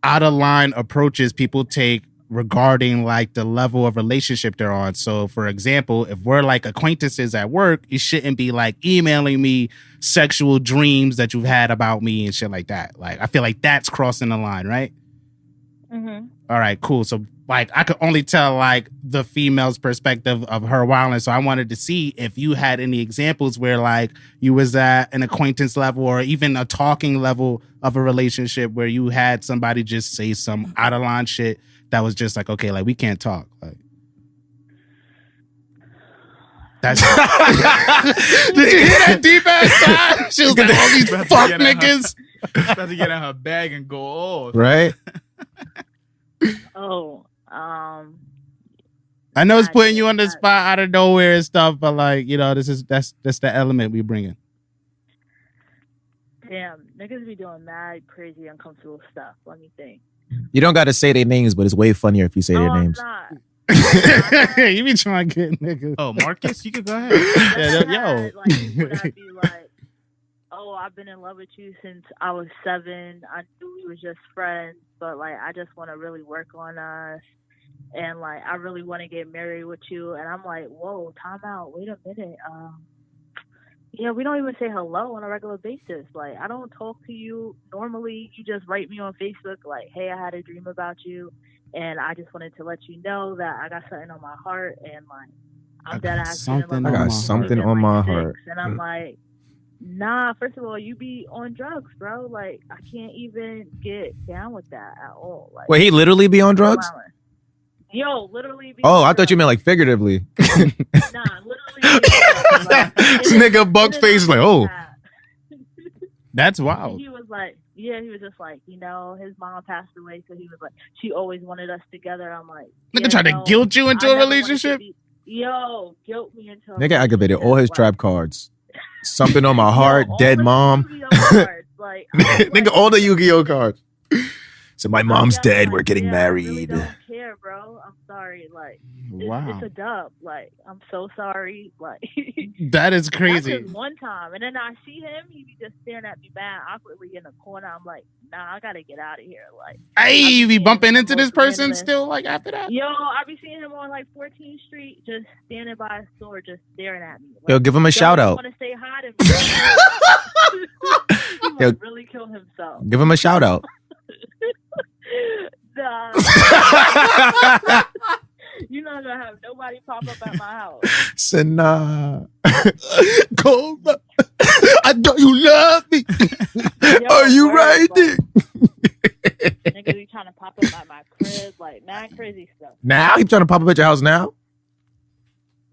out of line approaches people take regarding like the level of relationship they're on. So for example, if we're like acquaintances at work, you shouldn't be like emailing me sexual dreams that you've had about me and shit like that. Like I feel like that's crossing the line, right? Mm-hmm. All right, cool. So like I could only tell like the female's perspective of her wildness. So I wanted to see if you had any examples where like you was at an acquaintance level or even a talking level of a relationship where you had somebody just say some out of line shit that was just like, okay, like we can't talk. Like that's did you hear that deep ass side? She was like, all these fuck niggas. About to get in her bag and go off. Right? Oh, I know it's putting you on the spot out of nowhere and stuff, but like, you know, that's the element we bring in. damn, niggas be doing mad, crazy, uncomfortable stuff. Let me think. You don't got to say their names, but it's way funnier if you say their I'm names. not. You be trying to get niggas. Oh, Marcus, you could go ahead. Yo. Like, would I be like, oh, I've been in love with you since I was 7. I knew we was just friends, but like, I just want to really work on us. And like, I really want to get married with you. And I'm like, whoa, time out. Wait a minute. Yeah, we don't even say hello on a regular basis. Like, I don't talk to you normally. You just write me on Facebook like, hey, I had a dream about you. And I just wanted to let you know that I got something on my heart. And like, I'm dead ass. I got something on my heart. And I'm like, nah, first of all, you be on drugs, bro. Like, I can't even get down with that at all. Like, Wait, he literally be on drugs? Yo, literally. Oh, I thought you meant like figuratively. Nah, literally. This nigga Buck's face is like, oh. That's wild. He was like, yeah, he was just like, you know, his mom passed away, so he was like, she always wanted us together. I'm like, nigga trying to guilt you into a relationship? Yo, guilt me into a Nigga aggravated all his trap cards. Something on my heart, dead mom. Like, nigga, all the Yu-Gi-Oh cards. So my mom's dead. We're getting married. I really don't care, bro. I'm sorry. Like, it's a dub. Like, I'm so sorry. Like, that is crazy. That's just one time, and then I see him. He be just staring at me mad awkwardly in the corner. I'm like, nah, I gotta get out of here. Like, hey, you be bumping into this person still? Like after that? Yo, I be seeing him on like 14th Street, just standing by a store, just staring at me. Like, yo, give him a shout out. Want to say hi to me? He might really kill himself. Give him a shout out. You're not gonna have nobody pop up at my house. So nah. Go. I know you love me. Yo, are you riding? Niggas be trying to pop up at my crib, like mad crazy stuff. Now he trying to pop up at your house now?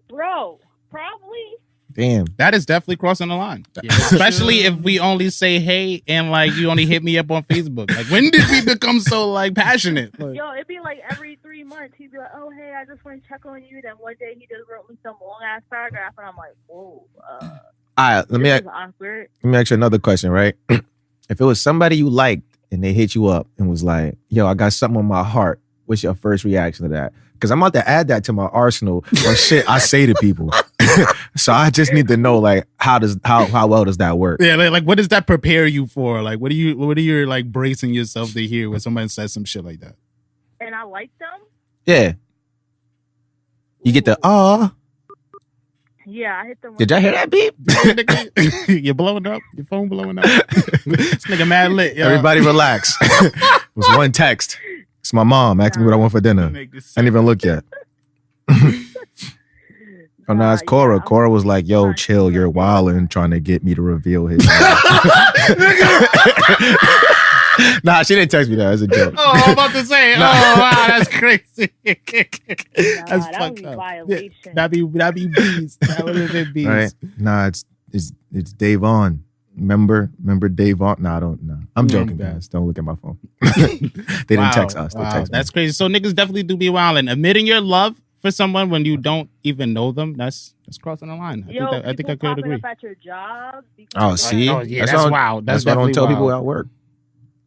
Bro, probably. Damn. That is definitely crossing the line. Yeah. Especially if we only say hey and like you only hit me up on Facebook. Like when did we become so like passionate? Like, yo, it'd be like every 3 months he'd be like, oh hey, I just want to check on you. Then one day he just wrote me some long ass paragraph and I'm like, whoa, all right, let me ask you another question, right? If it was somebody you liked and they hit you up and was like, yo, I got something on my heart, what's your first reaction to that? Because I'm about to add that to my arsenal of shit I say to people. So I just need to know, like, how well does that work? Yeah, like what does that prepare you for? Like, what are you like bracing yourself to hear when somebody says some shit like that? And I like them? Yeah. You get the aw. Yeah, I hit the. Did y'all hear that beep? You're blowing up. Your phone blowing up. This nigga mad lit. Yo. Everybody relax. It was one text. It's my mom asking me what I want for dinner. I didn't even look yet. Oh, no, it's Cora. Yeah, Cora was like, yo, chill, you're wildin', trying to get me to reveal his Nah, she didn't text me that. It's a joke. Oh, I'm about to say, nah. Oh, wow, that's crazy. That's fucked up. Violation. That'd be bees. That would have been bees. Right? Nah, it's Dave on. Remember Dave on? Nah, I don't know. I'm joking, guys. Don't look at my phone. They didn't text us. They text me. That's crazy. So niggas definitely do be wildin'. Admitting your love for someone when you don't even know them, that's crossing the line. I think I could agree. Up at your job oh, see? Oh, yeah, that's wild. That's why I don't tell people where I work.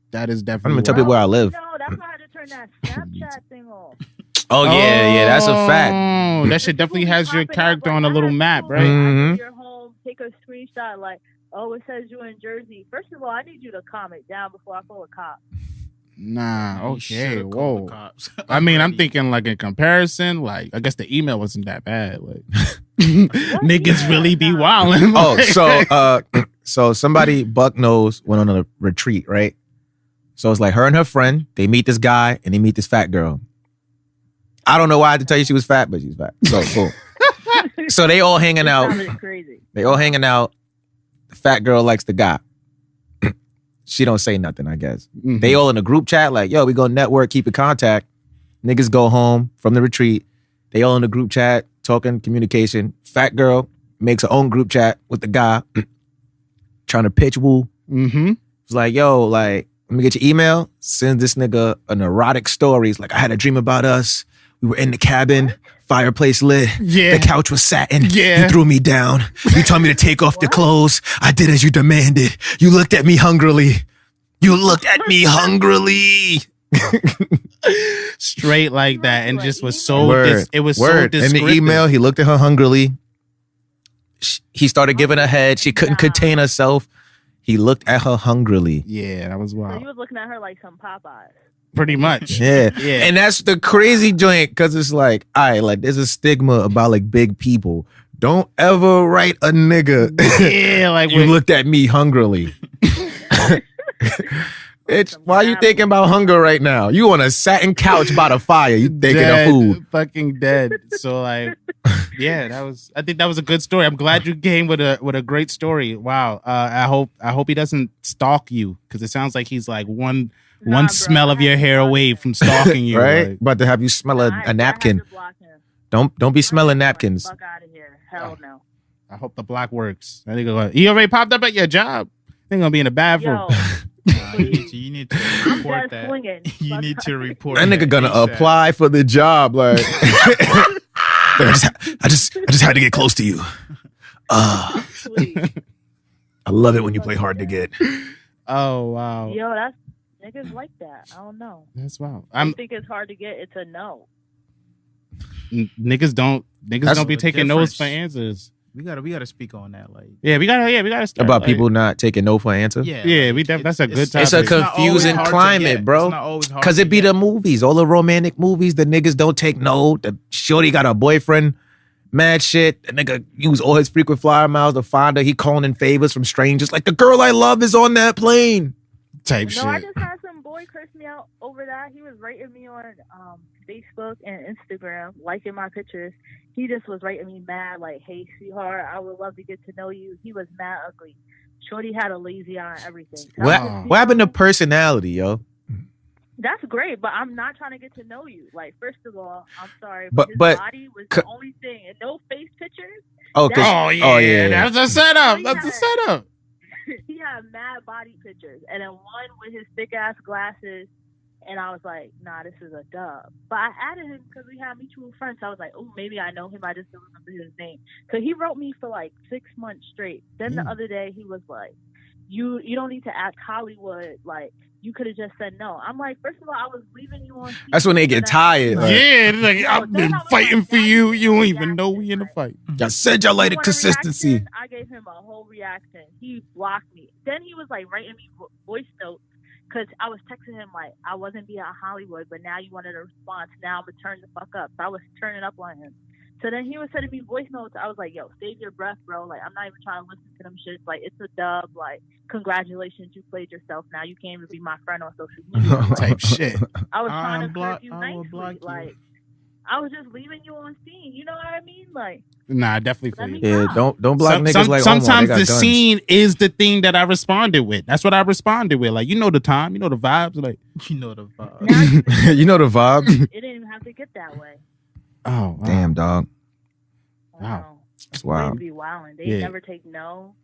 That is definitely. I'm gonna tell people where I live. No, that's why I had to turn that Snapchat thing off. Oh yeah, that's a fact. That shit definitely has your character on a little map, right? Mm-hmm. You're home, take a screenshot like, oh, it says you're in Jersey. First of all, I need you to calm it down before I call a cop. Nah, okay, whoa. I mean, I'm thinking like in comparison, like I guess the email wasn't that bad. Like niggas really be wilding. Oh, so somebody Buck knows went on a retreat, right? So it's like her and her friend, they meet this guy and they meet this fat girl. I don't know why I had to tell you she was fat, but she's fat. So cool. So they all hanging out. Crazy. They all hanging out. The fat girl likes the guy. She don't say nothing, I guess. Mm-hmm. They all in a group chat like, yo, we go network, keep in contact. Niggas go home from the retreat. They all in the group chat, talking, communication. Fat girl makes her own group chat with the guy, trying to pitch woo. Mm-hmm. It's like, yo, like, let me get your email. Sends this nigga an erotic story. It's like, I had a dream about us. We were in the cabin, fireplace lit. Yeah. The couch was satin. Yeah. You threw me down. You told me to take off the clothes. I did as you demanded. You looked at me hungrily. Straight like that, and just was so. It was so descriptive. In the email, he looked at her hungrily. He started giving her head. She couldn't contain herself. He looked at her hungrily. Yeah, that was wild. So he was looking at her like some Popeyes. Pretty much. Yeah. And that's the crazy joint, because it's like, all right, like there's a stigma about like big people. Don't ever write a nigga. Yeah, like you looked at me hungrily. Why are you thinking about hunger right now? You on a satin couch by the fire. You thinking of food. Fucking dead. So like, yeah, I think that was a good story. I'm glad you came with a great story. Wow. I hope he doesn't stalk you, because it sounds like he's like one smell of your hair away from stalking you. Right? Like, about to have you smell a napkin. Don't be smelling napkins. Fuck out of here. Hell no. I hope the block works. I think he already popped up at your job. They're gonna be in the bathroom. You need to report that. You need to report that nigga gonna apply for the job. Like, I just had to get close to you. I love it when you play hard to get. Oh wow. Yo, that's niggas like that. I don't know. That's wild. I think it's hard to get. It's a no. Niggas don't be taking no's for answers. We gotta speak on that. Like, we gotta start, about people not taking no for an answer. Yeah. That's a good topic. It's a confusing climate, bro. Because it be the movies, all the romantic movies. The niggas don't take no. The shorty got a boyfriend, mad shit. The nigga use all his frequent flyer miles to find her. He calling in favors from strangers. Like, the girl I love is on that plane. Type shit. I just had some boy curse me out over that. He was writing me on Facebook and Instagram, liking my pictures. He just was writing me mad, like, hey, sweetheart, I would love to get to know you. He was mad ugly. Shorty had a lazy eye and everything. So what happened to personality, yo? That's great, but I'm not trying to get to know you. Like, first of all, I'm sorry, but his body was the only thing. And no face pictures. Oh yeah. That's a setup. That's a setup. He had mad body pictures, and then one with his thick ass glasses, and I was like, nah, this is a dub. But I added him because we had mutual friends. So I was like, oh, maybe I know him. I just don't remember his name. Because he wrote me for like 6 months straight. Then the other day he was like, you don't need to act Hollywood. Like, you could have just said no. I'm like, first of all, I was leaving you on. That's when they get tired. Like, yeah, it's like, I've been fighting for you. You don't even know we in a fight. I said y'all like the consistency. Reaction, I gave him a whole reaction. He blocked me. Then he was like writing me voice notes because I was texting him like, I wasn't being Hollywood, but now you wanted a response. Now I'm gonna turn the fuck up. So I was turning up on him. So then he was sending me voice notes. I was like, yo, save your breath, bro. Like, I'm not even trying to listen to them shits. Like, it's a dub. Like, congratulations, you played yourself. Now you can't even be my friend on social media. Type shit. I was trying to curb you I will nicely. block you. Like, I was just leaving you on scene. You know what I mean? Like, Nah, definitely for let me you. Yeah, know. don't block niggas like sometimes Omar. They got the guns. scene is the thing that I responded with. That's what I responded with. Like, you know the time, you know the vibes. Like, You know the vibe. Now you You know the vibe. it didn't even have to get that way. oh, wow. Damn, dog. Wow. That's Wow. wild. Be wilding. They Yeah. never take no.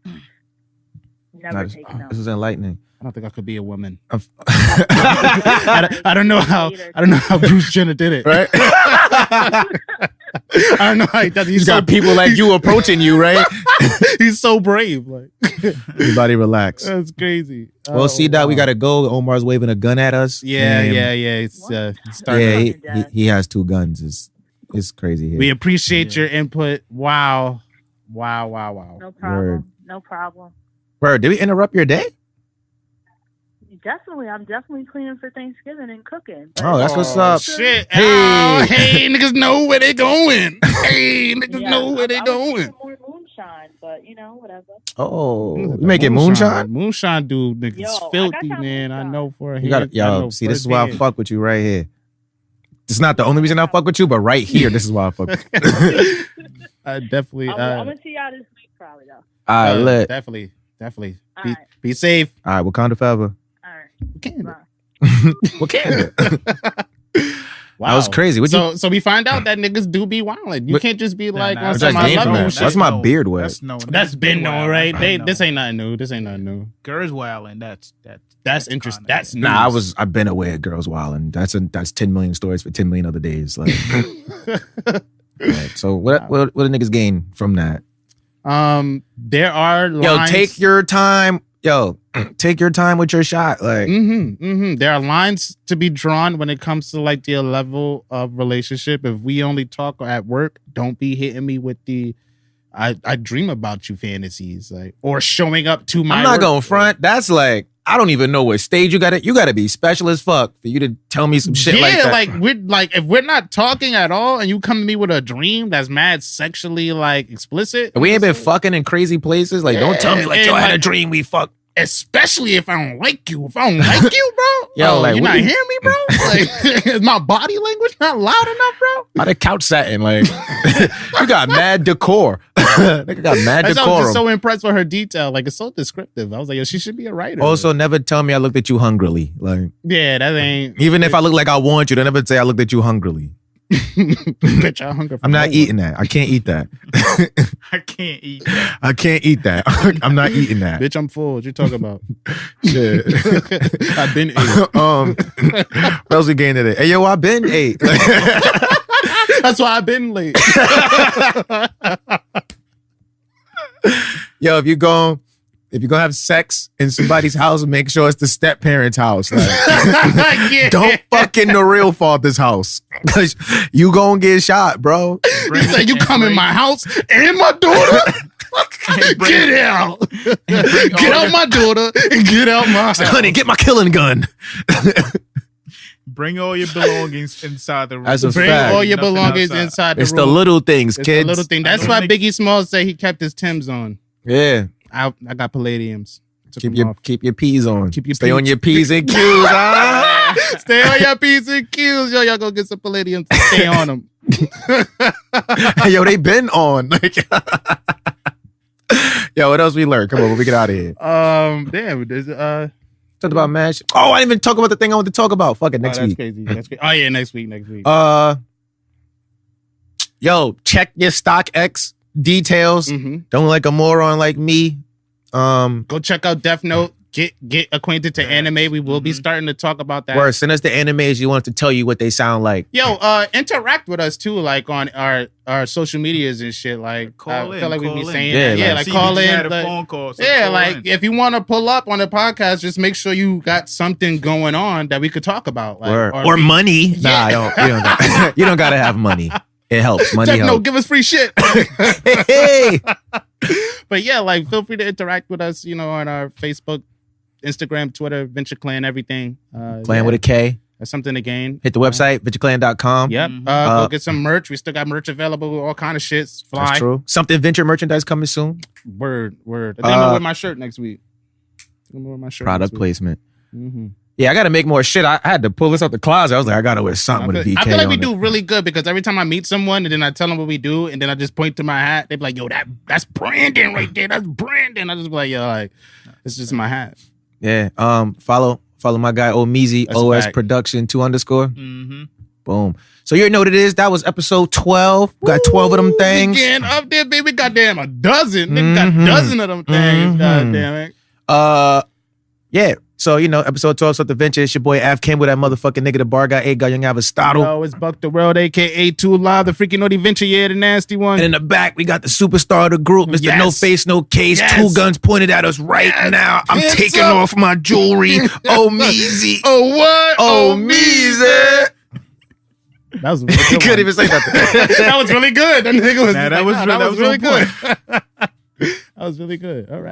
Never Nah, this take no. this is enlightening. I don't think I could be a woman. I'm- I don't know how. I don't know how Bruce Jenner did it. Right? I don't know how he does it. He's got people like you approaching you, right? He's so brave. Like, Everybody relax. that's crazy. Well, see, Doc, we got to go. Omar's waving a gun at us. Yeah, And- yeah. It's What? starting. Yeah, Starting he has 2 guns. It's crazy here. We appreciate Yeah. your input. Wow. Wow. No problem. Word. No problem. Bro, did we interrupt your day? Definitely, I'm definitely cleaning for Thanksgiving and cooking. But Oh, that's what's up. Shit. Hey. Oh, hey, niggas know where they going. Hey, niggas yeah, know where they I was going. thinking more moonshine, but whatever. Oh, you making moonshine? Moonshine dude, niggas Yo, I got filthy, that man. I moonshine. know for a You got yo. See, this is why I fuck with you right here. It's not the only reason I fuck with you, but right here, this is why I fuck with you. I definitely. I'm gonna see y'all this week, probably though. All right, lit. Definitely. All Be, right, be safe. All right, Wakanda forever. all right. Canada. Bye. Wakanda. Wow. That was crazy. What'd you? So we find out that niggas do be wilding. You What- can't just be like Nah, on Where's some that I game love from? you That's shit. my beard wet. That's known. That's been known, right? That's This known. ain't nothing new. This ain't nothing new. Girls wilding. That's interesting. kinda- That's Nah, news. I've been away at Girls Wildin'. That's 10 million stories for 10 million other days. Like, right. So what do niggas gain from that? There are Yo, lines. take your time. Yo, take your time with your shot. Like, There are lines to be drawn when it comes to like the level of relationship. If we only talk at work, don't be hitting me with the I dream about you fantasies, like, or showing up to my I'm not work. going front. That's like, I don't even know what stage you got to be special as fuck for you to tell me some shit like that. we're like, if we're not talking at all and you come to me with a dream that's mad sexually like explicit, We ain't been fucking in crazy places. Like, don't tell me like, yo, I had a dream we fucked. especially if I don't like you. If I don't like you, bro, Yo, like, you what not you- hearing me, bro? Like, is my body language not loud enough, bro? How the couch satin? Like, you got mad decor. Nigga got mad I was decor. just so impressed with her detail. Like, it's so descriptive. I was like, yo, she should be a writer. Also, never tell me I looked at you hungrily. Like, yeah, that ain't. even if I look like I want you, don't ever say I looked at you hungrily. Bitch, I hunger for I'm not no eating that. I can't eat that. I can't eat that. I can't eat that. I'm not eating that. Bitch, I'm full. What you talking about? Shit. I've been ate. What else we gained today? Hey, yo, I been ate. That's why I've been late. Yo, if you're gonna have sex in somebody's house, make sure it's the step parent's house. Like, Yeah. don't fuck in the real father's house, cause you gonna get shot, bro. You say you come in my house and my daughter? Get out. Get out my daughter and get out my house. Honey, get my killing gun. Bring all your belongings inside the room. That's a Bring fact. all your Nothing belongings outside. inside the It's room. the little things, It's kids. the little thing. That's I why know Biggie Smalls said he kept his Timbs on. Yeah, I got palladiums. Took keep them your off. Keep your P's on. Keep your Stay P's. on your P's and Q's. Ah. Stay on your P's and Q's. Yo, y'all go get some palladiums. Stay on them. Yo, they been on. Like, yo, what else we learned? Come on, we get out of here. Damn. There's Talked about MASH. Oh, I didn't even talk about the thing I want to talk about. Fuck it, next that's week. crazy. That's crazy. Oh yeah, next week. Yo, check your StockX details. Mhm. Don't look like a moron like me. Go check out Death Note. Get acquainted to anime. We will be starting to talk about that. Word, send us the animes you want us to tell you what they sound like. Yo, interact with us too, like on our social medias and shit. Like, Call I in, feel like we call be in. saying, Yeah, that. Yeah, like, like See, call we just in. had a like- phone call, so yeah, call like in. if you want to pull up on the podcast, just make sure you got something going on that we could talk about. Like, Word. Or money. Nah, you don't gotta have money. It helps. Money Death Note, helps. give us free shit. Hey. But yeah, like feel free to interact with us, on our Facebook, Instagram, Twitter, Venture Clan, everything. Playing with a K. That's something to gain. Hit the website, VentureClan.com. Yep. Go get some merch. We still got merch available. All kind of shits. Fly. That's true. Something Venture merchandise coming soon. Word. I think I'm gonna wear my shirt next week. Product placement. Mm-hmm. Yeah, I got to make more shit. I had to pull this out the closet. I was like, I got to wear something with a VK. I feel like we on do it. really good because every time I meet someone and then I tell them what we do and then I just point to my hat, they be like, yo, that's Brandon right there. That's Brandon. I just be like, yo, like, it's just my hat. Yeah. Follow my guy Omeezy, That's a OS fact. Production 2 _. Mm-hmm. Boom. So you already know what it is. That was episode 12. Got 12 of them things. Again, up there, baby. Goddamn, a dozen. Nigga got a dozen of them things. Goddamn it. Yeah. So, episode 12, Something Venture. It's your boy Ave Campbell, that motherfucking nigga, the bar guy, A guy, young Aristotle. Yo, it's BukDaWorld, a.k.a. 2 Live, the freaking naughty venture, yeah, the nasty one. And in the back, we got the superstar of the group, Mr. Yes. No Face, No Case. Yes. 2 guns pointed at us right now. I'm Hands taking up. off my jewelry. Omeezy. Oh, what? Omeezy. That was a really He good couldn't one. even say nothing. That was really good. That nigga was, Nah, that was really on good. point. That was really good. All right.